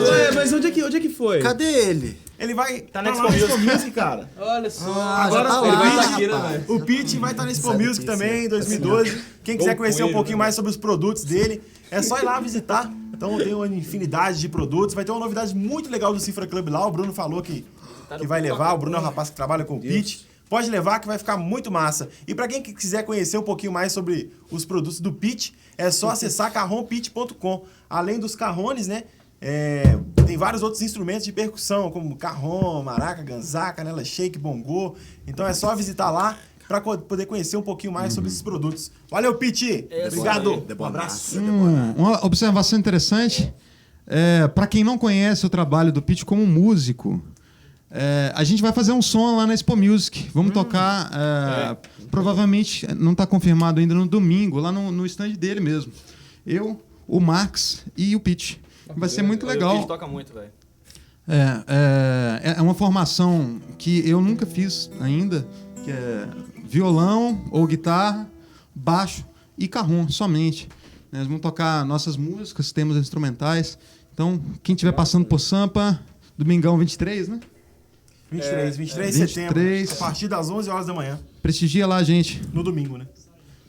Ué, mas onde é que foi? Cadê ele? Ele vai Tá na lá na Expo Expo Music, cara. Olha só. Agora tá ele lá, vai estar rapaz. aqui, né, velho? O Pete vai estar na Expo Sabe Music que também, sim. em 2012. Quem quiser conhecer um Coelho, pouquinho né? mais sobre os produtos dele, é só ir lá visitar. Então tem uma infinidade de produtos. Vai ter uma novidade muito legal do Cifra Club lá. O Bruno falou que vai levar. O Bruno é um rapaz que trabalha com o Pete. Pode levar que vai ficar muito massa. E para quem quiser conhecer um pouquinho mais sobre os produtos do Pete, é só acessar carronpete.com. Além dos carrones, né? Tem vários outros instrumentos de percussão, como carrom, maraca, ganzá, canela shake, bongô. Então é só visitar lá para poder conhecer um pouquinho mais sobre esses produtos. Valeu, Pete! Obrigado! Um abraço! Uma observação interessante. Para quem não conhece o trabalho do Pete como músico, a gente vai fazer um som lá na Expo Music. Vamos tocar, provavelmente, não está confirmado ainda, no domingo, lá no stand dele mesmo. Eu, o Max e o Pete. Vai ser muito legal. O Pete toca muito, velho. É uma formação que eu nunca fiz ainda, que é violão ou guitarra, baixo e carrom somente. Nós vamos tocar nossas músicas, temas instrumentais. Então, quem estiver passando por Sampa, domingão 23, né? 23 de setembro, 23. a partir das 11 horas da manhã, Prestigia lá, gente. no domingo, né?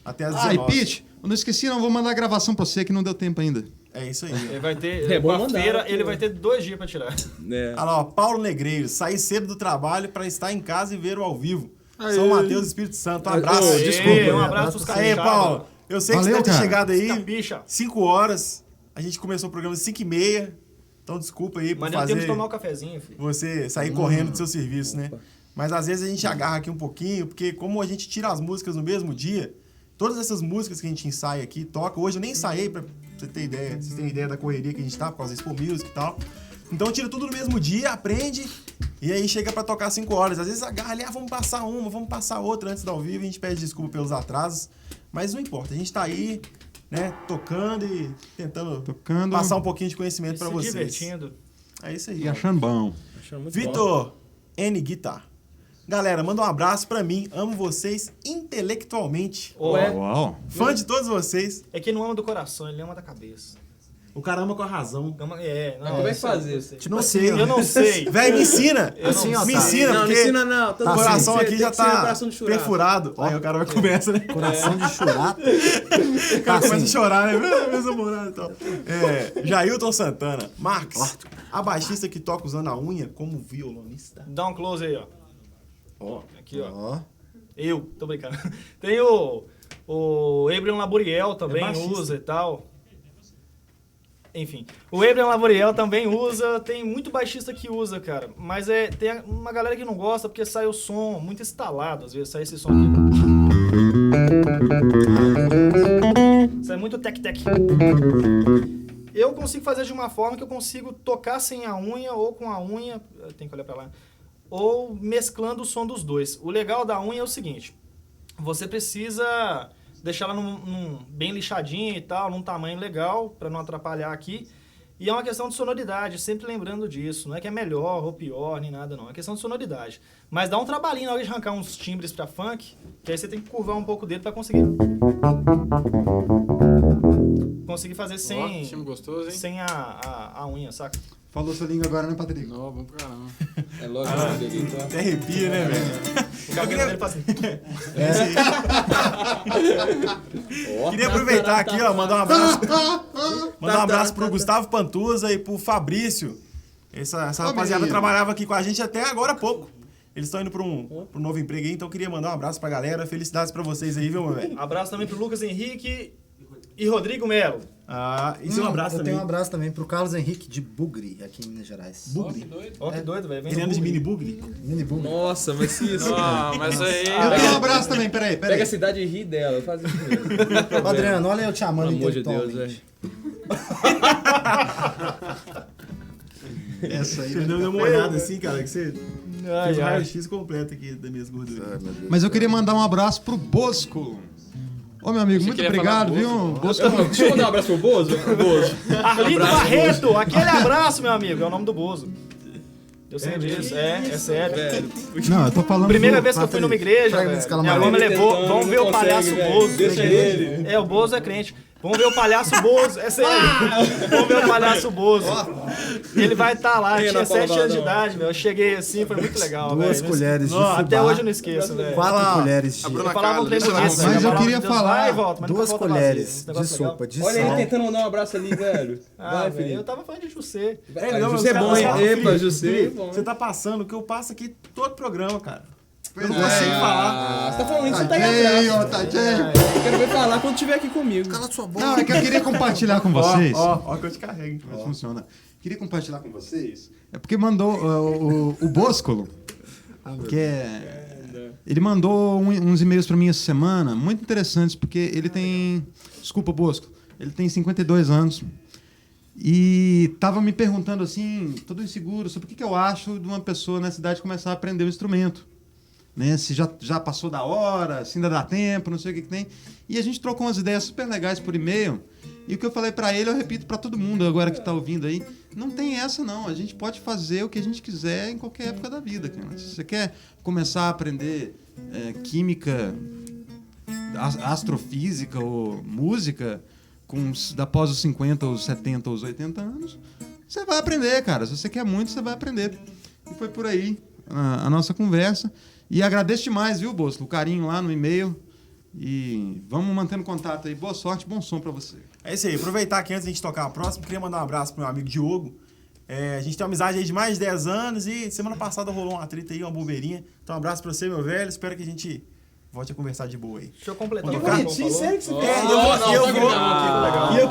Até às Ah, 19. e Pete, eu não esqueci, não. Vou mandar a gravação pra você, que não deu tempo ainda. É isso aí. Ele vai ter. É bom Quarta-feira, mandar, ele vai ter 2 dias pra tirar. É. Olha lá, ó, Paulo Negreiro, sair cedo do trabalho para estar em casa e ver o ao vivo. São Mateus, Espírito Santo. Um abraço. Ô, desculpa. Um abraço pros caras. Aí, Paulo. Eu sei que Valeu, você deve ter cara. chegado aí Capicha. 5 horas. A gente começou o programa às 5h30. Então desculpa aí por Mas deu tempo de fazer tomar um cafezinho, filho. você sair correndo do seu serviço, né? Mas às vezes a gente agarra aqui um pouquinho, porque como a gente tira as músicas no mesmo dia, todas essas músicas que a gente ensaia aqui, toca. Hoje eu nem ensaiei, pra você ter ideia. Vocês têm ideia da correria que a gente tá por causa da Expo Music e tal. Então tira tudo no mesmo dia, aprende, e aí chega pra tocar 5 horas. Às vezes agarra ali, vamos passar uma, vamos passar outra antes do ao vivo, a gente pede desculpa pelos atrasos. Mas não importa, a gente tá aí, né, tocando e tentando passar um pouquinho de conhecimento pra Se vocês. divertindo. É isso aí. E achando bom. Achando muito Vitor N. Guitar. Galera, manda um abraço pra mim. Amo vocês intelectualmente. Uau. Fã de todos vocês. É que não ama do coração, ele ama da cabeça. O cara ama com a razão. Não, Como é que faz isso? Tipo assim, Eu não sei. Velho, me ensina. Assim, ó, me tá. ensina, Não, não porque ensina não. o coração aqui já tá coração de churrasco. perfurado. Aí o cara vai começa, né? Coração de churata. O cara começa a chorar, né? Meus namorados e tal. Jailton Santana. Marx, a baixista que toca usando a unha como violonista. Dá um close aí, ó. Ó. Aqui, ó. Ó. Eu, tô brincando. Tem o Abraham Laboriel também baixista. usa e tal. Enfim, o Abraham Laboriel também usa, tem muito baixista que usa, cara. Mas tem uma galera que não gosta porque sai o som muito instalado, às vezes sai esse som aqui. Sai muito tec-tec. Eu consigo fazer de uma forma que eu consigo tocar sem a unha ou com a unha, tem que olhar pra lá, ou mesclando o som dos dois. O legal da unha é o seguinte, você precisa deixar ela bem lixadinha e tal, num tamanho legal, para não atrapalhar aqui. E é uma questão de sonoridade, sempre lembrando disso. Não é que é melhor ou pior, nem nada, não. É questão de sonoridade. Mas dá um trabalhinho na hora de arrancar uns timbres pra funk, que aí você tem que curvar um pouco o dedo para conseguir fazer sem, Time gostoso, hein? sem a unha, saca? Falou sua língua agora, né, Patrick? Não, vamos pra caramba. É lógico que ele tá... Até arrepia, né, velho? O cabelo dele faz assim. Queria aproveitar aqui, ó, mandar um abraço. Mandar um abraço pro Gustavo Pantuza e pro Fabrício. Essa rapaziada menino. trabalhava aqui com a gente até agora há pouco. Eles estão indo pra um novo emprego aí, então queria mandar um abraço pra galera. Felicidades pra vocês aí, viu, meu velho? Abraço também pro Lucas Henrique e Rodrigo Melo. Ah, e seu abraço Eu também. tenho um abraço também pro Carlos Henrique de Bugre, aqui em Minas Gerais. Bugre. Ó, que doido, velho. Vem Ele do anda de Bugre. mini bugre? Mini Bugre. Nossa, mas se isso... Ah, mas aí... Eu tenho um abraço também, peraí. Pega a cidade e ri dela, faz isso mesmo. Ô, Adriano, olha eu te amando Pelo amor de Deus, intelectualmente. velho. Essa aí. Você deu uma olhada assim, cara, que você Ai, fez o ai. raio-x completo aqui das minhas gorduras. Mas eu queria mandar um abraço pro Bosco. Ô, meu amigo, Você muito queria obrigado, falar viu? Bozo? Bosco. Deixa eu mandar um abraço pro Bozo. Arlindo Barreto, aquele abraço, meu amigo. É o nome do Bozo. Eu sei disso. É sério. Velho. Não, eu tô falando Primeira do vez que eu fui numa Patrick. igreja, Pega velho, esse calamar. minha mãe me levou. Tentando, Vamos ver não o consegue, palhaço velho. Bozo. Deixa ele. É, o Bozo é crente. Vamos ver o palhaço Bozo. É sério. Vamos ver o palhaço Bozo. Ele vai estar lá. Eu tinha 7 anos de idade, velho. Eu cheguei assim, foi muito legal, velho. Duas colheres de Não, até fubá. hoje eu não esqueço, velho. 4 colheres de... Eu falava um trem deixa eu bonito, dar velho. Mas eu falava, queria Deus falar vai e volta, mas nunca 2 volta colheres vazio. Esse de negócio legal. sopa de Olha ele sal. tentando mandar um abraço ali, velho. Ah, Vai, velho, Felipe. eu tava falando de você. José é bom, hein? Epa, José. Você tá passando o que eu passo aqui todo programa, cara. Eu não Pois é. consigo falar. Ah, você tá falando isso, você tá aí Tadinho, atrás. tadinho. Eu quero ver falar quando estiver aqui comigo. Cala sua boca. Não, é que eu queria compartilhar com vocês. Ó que eu te carrego. Mas funciona. Queria compartilhar com vocês. É porque mandou o Boscolo, que ele mandou uns e-mails pra mim essa semana, muito interessantes, porque ele tem... Desculpa, Bosco. Ele tem 52 anos. E tava me perguntando assim, todo inseguro, sobre o que eu acho de uma pessoa nessa idade começar a aprender o instrumento. Né? Se já passou da hora, se ainda dá tempo, não sei o que tem. E a gente trocou umas ideias super legais por e-mail. E o que eu falei pra ele, eu repito pra todo mundo agora que tá ouvindo aí. Não tem essa, não. A gente pode fazer o que a gente quiser em qualquer época da vida. Cara. Se você quer começar a aprender química, astrofísica ou música após os 50, os 70, os 80 anos, você vai aprender, cara. Se você quer muito, você vai aprender. E foi por aí a nossa conversa. E agradeço demais, viu, Bosco? O carinho lá no e-mail. E vamos mantendo contato aí. Boa sorte, bom som pra você. É isso aí. Aproveitar aqui antes de a gente tocar a próxima, queria mandar um abraço pro meu amigo Diogo. A gente tem uma amizade aí de mais de 10 anos e semana passada rolou uma treta aí, uma bobeirinha. Então um abraço pra você, meu velho. Espero que a gente volte a conversar de boa aí. Deixa eu completar Que o que o Carlão bonitinho, falou. sério que você E eu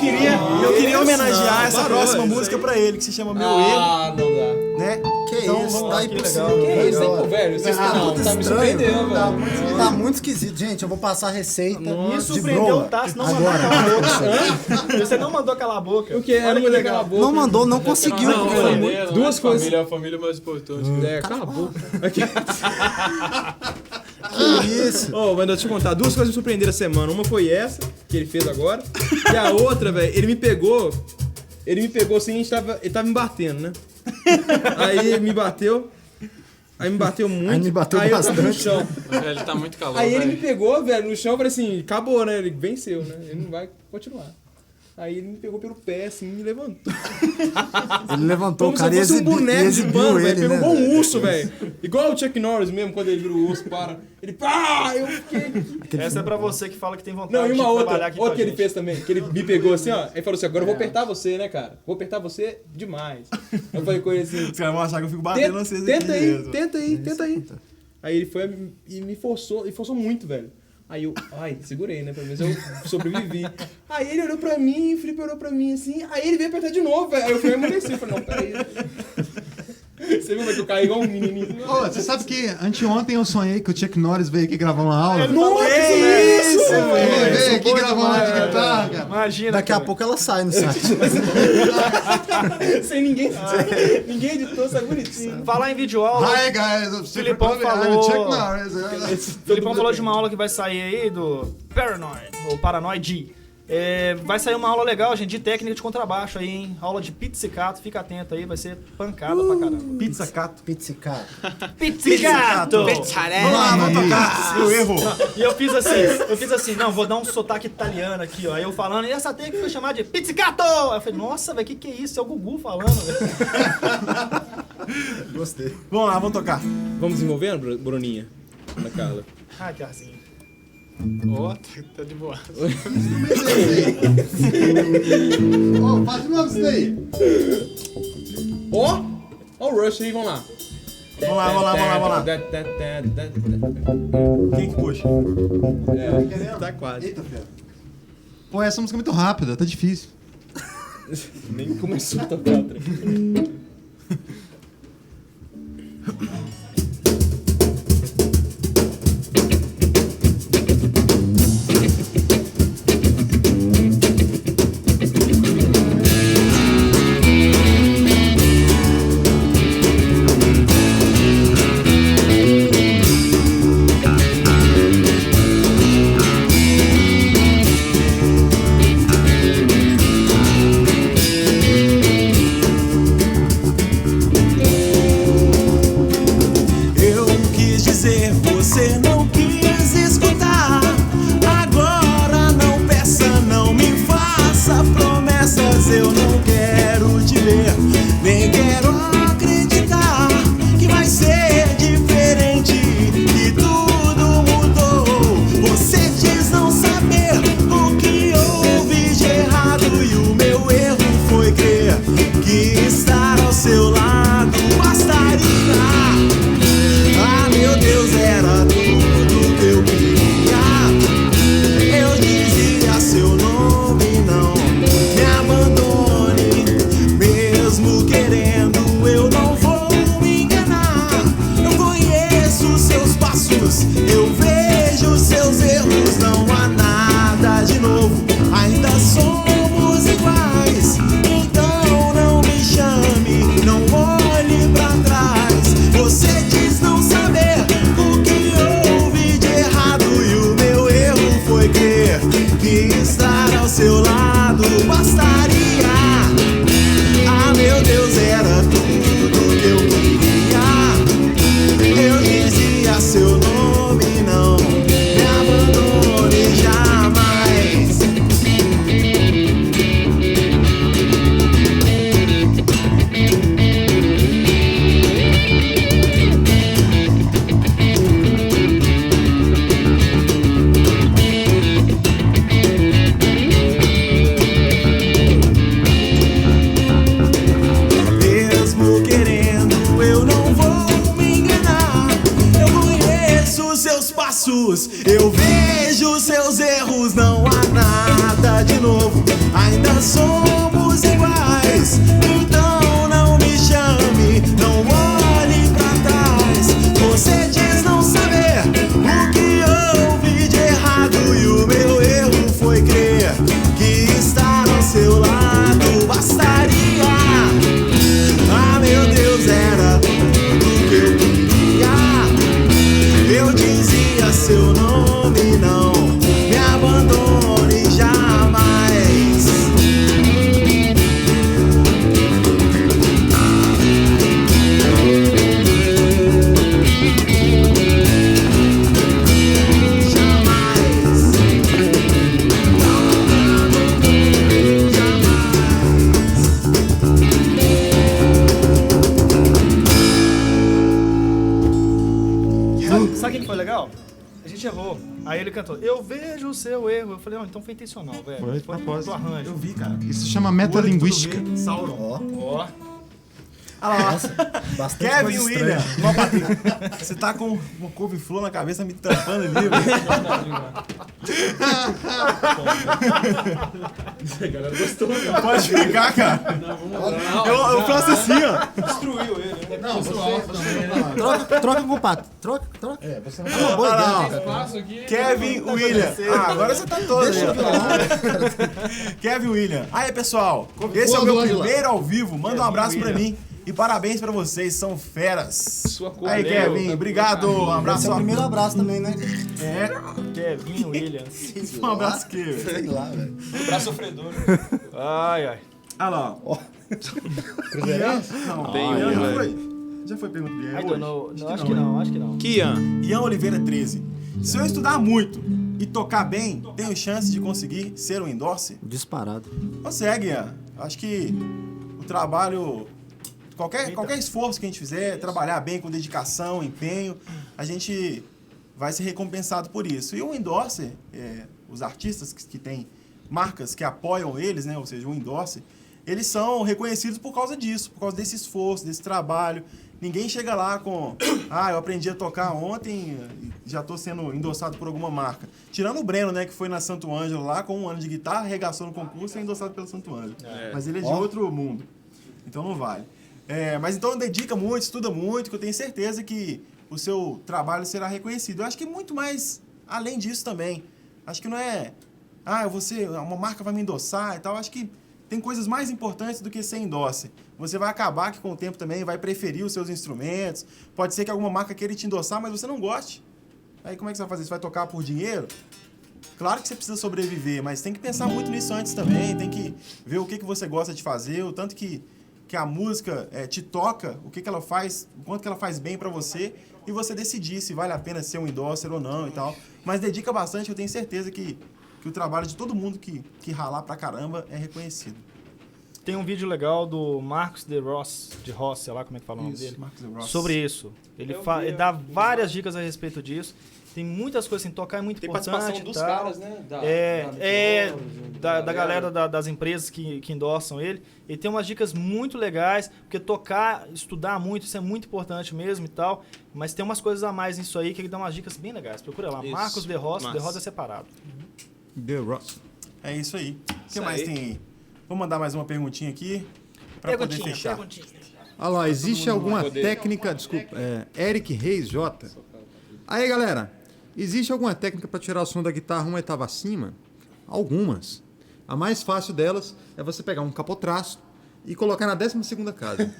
queria homenagear essa próxima música pra ele, que se chama Meu Erro, Ah, não dá. né? Que Então, isso, vamos tá lá, aí que por legal. cima. Que isso, hein, pô, velho? Vocês não, muito tá me estranho. surpreendendo, velho. Tá muito esquisito. Gente, eu vou passar a receita Me de surpreendeu broa. o Tassi não mandou Agora. calar a boca. Você não mandou calar a boca. O que? Era mulher aquela boca. Não mandou, não conseguiu. Não, porque não, foi não. muito- Duas coisas. A família é mais importante. Cala a boca. Que isso? Ô, mas deixa eu te contar, duas coisas me surpreenderam a semana. Uma foi essa, que ele fez agora. E a outra, velho, ele me pegou assim, ele tava me batendo, né? Aí me bateu. Aí me bateu muito. Aí me bateu eu tava no bastante. chão. Velho, tá muito calor, Aí ele me velho. pegou, velho, no chão, eu falei assim, acabou, né? Ele venceu, né? Ele não vai continuar. Aí ele me pegou pelo pé, assim, e me levantou. Ele levantou Como o se cara eu e fosse um boneco de exibiu pano, velho. ele, Pegou né? igual um urso, velho. Igual o Chuck Norris mesmo, quando ele vira o urso, para. Ele, pá! Eu fiquei... Essa é pra você que fala que tem vontade Não, e uma de outra. trabalhar aqui com Outra a que ele gente. fez também, que ele me pegou assim, ó. Ele falou assim, agora eu vou apertar você, né, cara? Vou apertar você demais. Eu falei com ele assim... Os caras vão achar que eu fico batendo vocês aqui Tenta aí, mesmo. tenta aí. Aí ele foi e me forçou, e forçou muito, velho. Aí eu, segurei, né? Pelo menos eu sobrevivi. Aí ele olhou pra mim, o Felipe olhou pra mim assim, aí ele veio apertar de novo, velho. Aí eu fui amanhecer, falei, não, peraí. Você viu que eu caí igual um menininho? Ô, você sabe que anteontem eu sonhei que o Chuck Norris veio aqui gravar uma aula? Nossa, que isso, Ele velho! veio aqui gravar uma aula de guitarra, cara. Imagina, Daqui a cara. pouco ela sai no site. Sem ninguém editou, sabe bonitinho. Falar em videoaula, Hi, guys. I'm super Filipão falou- Chuck Norris. o Felipão falou de uma aula que vai sair aí do Paranoid, ou Paranoid. Vai sair uma aula legal, gente, de técnica de contrabaixo aí, hein? Aula de pizzicato, fica atento aí, vai ser pancada pra caramba. Pizza cato. Pizzicato. Pizzicato! Vamos lá, vamos tocar. Eu erro. E eu fiz assim, não, vou dar um sotaque italiano aqui, ó. Aí eu falando, e essa técnica foi chamada de pizzicato! Aí eu falei, nossa, velho, que é isso? É o Gugu falando, velho. Gostei. Vamos lá, vamos tocar. Vamos desenvolvendo, Bruninha? Ana Carla. Ai, que arzinho. Ó, tá de boa. Ô, faz de novo isso daí. Ó o Rush aí, vamos lá. Vamos lá. Quem que puxa? Tá quase. Eita, fera. Pô, essa música é muito rápida, tá difícil. Nem começou a tocar outra. Eu quis dizer, você não quis escutar. Agora não peça, não me faça promessas. Eu não quero te ver, nem quero acreditar que vai ser diferente, que tudo mudou. Você diz não saber o que houve de errado, e o meu erro foi crer que estar ao seu lado bastaria. Ah, meu Deus, era tudo que eu queria. Eu dizia seu nome, não me abandone. Mesmo querendo, eu não vou me enganar. Eu conheço seus passos, eu vejo seus erros. Não há nada de novo, ainda somos iguais. Então não me chame, não olhe pra trás. Você diz não saber o que houve de errado, e o meu erro foi crer que estar ao seu lado bastaria. Ah, meu Deus, era tudo que eu queria. Eu dizia seu nome, não me abandone jamais. Mesmo querendo, eu não vou me enganar. Eu conheço seus passos, eu vejo seus erros. Não há nada de novo, ainda somos iguais. Então não me chame, não olhe pra trás. Você diz não saber o que houve de errado, e o meu erro foi crer que estar ao seu lado bastaria. Ah, meu Deus, era tudo que eu queria. Eu dizia seu nome, não me abandone jamais. o seu erro. Eu falei, não, então foi intencional, velho. Foi de propósito. pro arranjo. Eu vi, cara. Isso se chama metalinguística. Olho de tudo vê, Sauron. Ó. Olha lá, Bastante Kevin coisa William. estranha. Ó, Patrick, você tá com uma couve-flor na cabeça me tampando ali, velho. Galera gostou, né? Pode ficar, cara. Eu faço assim, ó. Destruiu ele, né? Não, você Troca com o Pato. Troca. É, você Olha lá, ó. Espaço aqui. Kevin William. Ah, agora você tá todo aí. ó. Kevin William. Aí, pessoal. Esse é o meu primeiro ao vivo. Manda um abraço pra mim. E parabéns pra vocês, são feras. Sua cor. Aí, Kevin, obrigado. Um Esse abraço. é o primeiro abraço também, né? É, Kevin Williams. um abraço aqui. Sei lá, velho. Braço sofredor. Ai, ai. Ah lá, ó. Não, Bem, Ian já velho. foi. Já foi pergunta de Ian I don't hoje? know. Não, acho que não, acho que não. Kian. Ian Oliveira 13. Se eu estudar muito e tocar bem, tenho chance de conseguir ser um endorse? Disparado. Consegue, Ian. Acho que o trabalho, qualquer esforço que a gente fizer, trabalhar bem com dedicação, empenho, a gente vai ser recompensado por isso. E o endorse, os artistas que têm marcas que apoiam eles, né, ou seja, o endorse, eles são reconhecidos por causa disso, por causa desse esforço, desse trabalho. Ninguém chega lá com, eu aprendi a tocar ontem e já estou sendo endossado por alguma marca. Tirando o Breno, né, que foi na Santo Ângelo lá com 1 ano de guitarra, arregaçou no concurso e é endossado pela Santo Ângelo. Mas ele é de outro mundo, então não vale. Mas então dedica muito, estuda muito, que eu tenho certeza que o seu trabalho será reconhecido. Eu acho que muito mais além disso também. Acho que não é, uma marca vai me endossar e tal. Acho que tem coisas mais importantes do que ser endosse. Você vai acabar que com o tempo também vai preferir os seus instrumentos. Pode ser que alguma marca queira te endossar, mas você não goste. Aí como é que você vai fazer? Você vai tocar por dinheiro? Claro que você precisa sobreviver, mas tem que pensar muito nisso antes também. Tem que ver o que você gosta de fazer, o tanto que a música te toca, o que ela faz, o quanto que ela faz bem pra você, e você decidir se vale a pena ser um endosser ou não e tal. Mas dedica bastante, eu tenho certeza que o trabalho de todo mundo que ralar pra caramba é reconhecido. Tem um vídeo legal do Marcos de Ross, sei lá como é que fala o nome dele, Marcos de Ross. sobre isso. Ele dá várias dicas a respeito disso. Tem muitas coisas assim, tocar é muito Tem importante. participação dos tal. caras, né? Da galera das empresas que endossam ele. Ele tem umas dicas muito legais, porque tocar, estudar muito, isso é muito importante mesmo e tal. Mas tem umas coisas a mais nisso aí que ele dá umas dicas bem legais. Procura lá, Isso. Marcos de Ross, Massa. de Ross é separado. The Ross. É isso aí. O que Isso mais aí. tem aí? Vou mandar mais uma perguntinha aqui pra poder fechar. Olha lá, existe alguma técnica... Desculpa, Eric Reis J. Aí, galera, existe alguma técnica para tirar o som da guitarra uma oitava acima? Algumas. A mais fácil delas é você pegar um capotrasto e colocar na 12ª casa.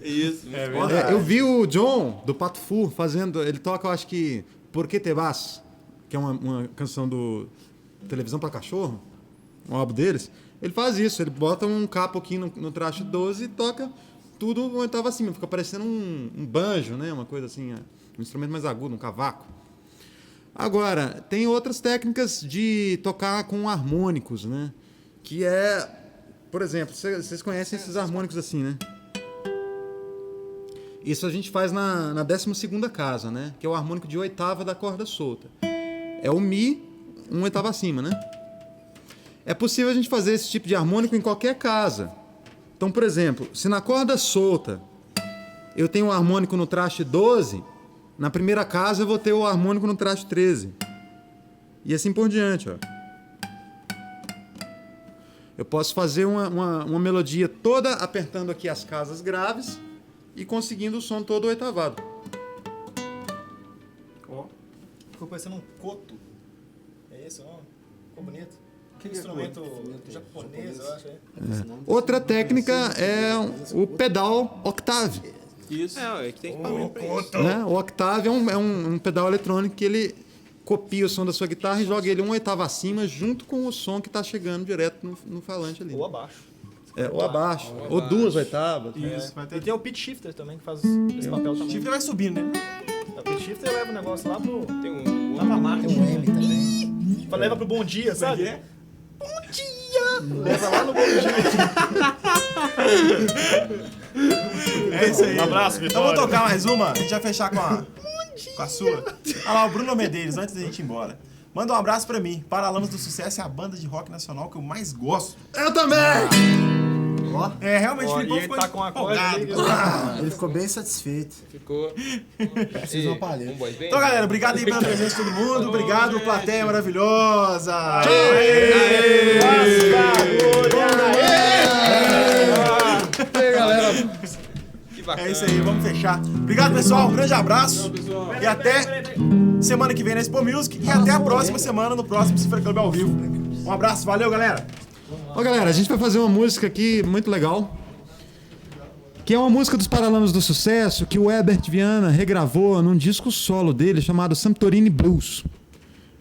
Isso. É verdade. Eu vi o John, do Pato Fu, fazendo... Ele toca, eu acho que... Por que te vas? Que é uma canção do Televisão para Cachorro, um álbum deles. Ele faz isso, ele bota um capo aqui no traste 12 e toca tudo uma oitava acima. Fica parecendo um banjo, né? Uma coisa assim, um instrumento mais agudo, um cavaco. Agora, tem outras técnicas de tocar com harmônicos, né? Que é, por exemplo, vocês conhecem esses harmônicos assim, né? Isso a gente faz na 12ª casa, né? Que é o harmônico de oitava da corda solta. É o Mi, uma oitava acima, né? É possível a gente fazer esse tipo de harmônico em qualquer casa. Então, por exemplo, se na corda solta eu tenho um harmônico no traste 12, na primeira casa eu vou ter o harmônico no traste 13. E assim por diante, ó. Eu posso fazer uma melodia toda apertando aqui as casas graves e conseguindo o som todo oitavado. Ó, ficou parecendo um koto. É esse o nome? Ficou bonito. Que instrumento japonês, eu acho. Outra técnica é o pedal octave. Isso. É que tem equipamento pra isso. Né? O octave é um pedal eletrônico que ele copia o som da sua guitarra e joga ele uma oitava acima junto com o som que está chegando direto no falante ali. Ou abaixo. Ou abaixo. Ou 2 oitavas. Isso, vai E ter... tem o pitch shifter também, que faz esse papel O também. chifre vai subindo, né? O pitch shifter leva o negócio lá pro... Tem um... Lá pra marca. Tem um M também. Leva pro bom dia, sabe? É? Bom dia! Leva lá no bom dia. É isso aí. Um abraço, Então Vitória. vou tocar mais uma, a gente vai fechar com a sua. Olha lá, o Bruno Medeiros, antes da gente ir embora. Manda um abraço pra mim. Paralamas do Sucesso é a banda de rock nacional que eu mais gosto. Eu também! É, realmente, Ó, o e Filipão ele ficou tá com a corda ali. empolgado. Ele ficou bem satisfeito. Ficou. Precisa uma palheta. Então, galera, obrigado aí pela presença de todo mundo. Obrigado, plateia maravilhosa. Que bacana. É isso aí, vamos fechar. Obrigado, pessoal. Um grande abraço. E até semana que vem na Expo Music. E até a próxima semana no próximo Cifra Club ao vivo. Um abraço, valeu, galera. Ó, galera, a gente vai fazer uma música aqui muito legal. Que é uma música dos Paralamas do Sucesso que o Herbert Viana regravou num disco solo dele chamado Santorini Blues.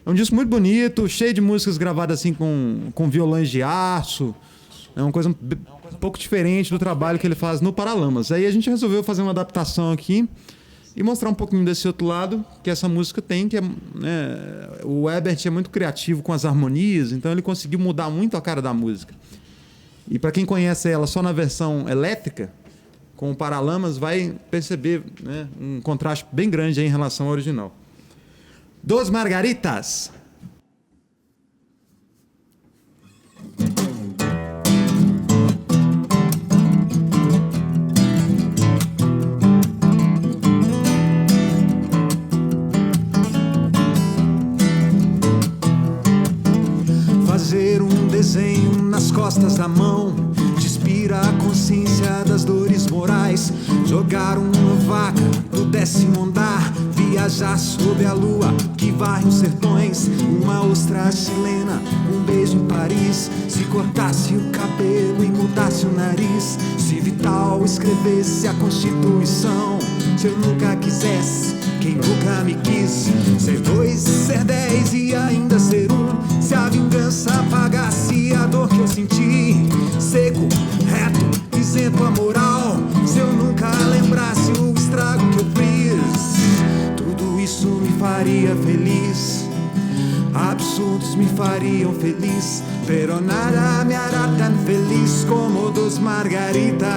É um disco muito bonito, cheio de músicas gravadas assim com violões de aço. É uma coisa um pouco diferente do trabalho que ele faz no Paralamas. Aí a gente resolveu fazer uma adaptação aqui e mostrar um pouquinho desse outro lado que essa música tem, que é, né, o Herbert é muito criativo com as harmonias, então ele conseguiu mudar muito a cara da música. E para quem conhece ela só na versão elétrica, com o Paralamas, vai perceber, né, um contraste bem grande aí em relação ao original. Dos Margaritas. Fazer um desenho nas costas da mão despira a consciência das dores morais. Jogar uma vaca do 10º andar, viajar sob a lua que varre os sertões. Uma ostra chilena, um beijo em Paris. Se cortasse o cabelo e mudasse o nariz, se Vital escrevesse a Constituição. Se eu nunca quisesse quem nunca me quis, ser 2, ser 10 e ainda ser 1. Se a vingança apagasse a dor que eu senti, seco, reto, isento a moral. Se eu nunca lembrasse o estrago que eu fiz, tudo isso me faria feliz. Absurdos me fariam feliz, pero nada me hará tan feliz como Dos Margaritas.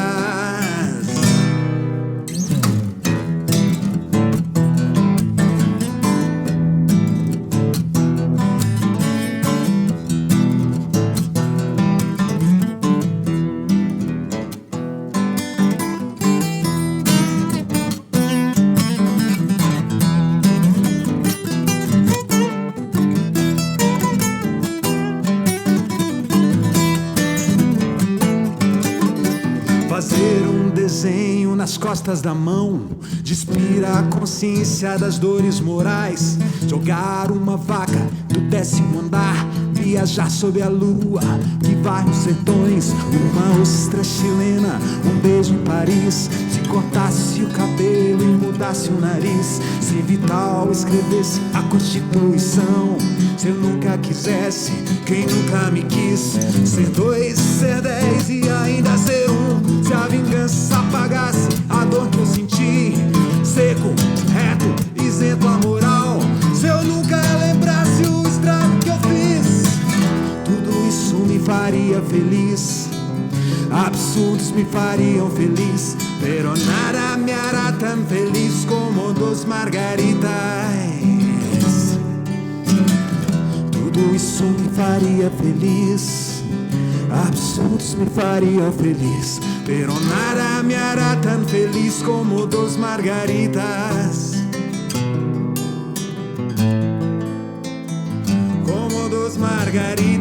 Nas costas da mão, despira a consciência das dores morais. Jogar uma vaca do 10º andar, viajar sob a lua que varre os sertões. Uma ostra chilena, um beijo em Paris. Se cortasse o cabelo e mudasse o nariz, se Vital escrevesse a Constituição. Se eu nunca quisesse quem nunca me quis, ser 2, ser 10 e ainda ser 1. Se a vingança apagasse a dor que eu senti, seco, reto, isento a moral. Se eu nunca lembrasse o estrago que eu fiz, tudo isso me faria feliz. Absurdos me fariam feliz, pero nada me hará tan feliz como Dos Margaritas. Tudo isso me faria feliz. Absurdos me fariam feliz, pero nada me hará tan feliz como Dos Margaritas. Como Dos Margaritas.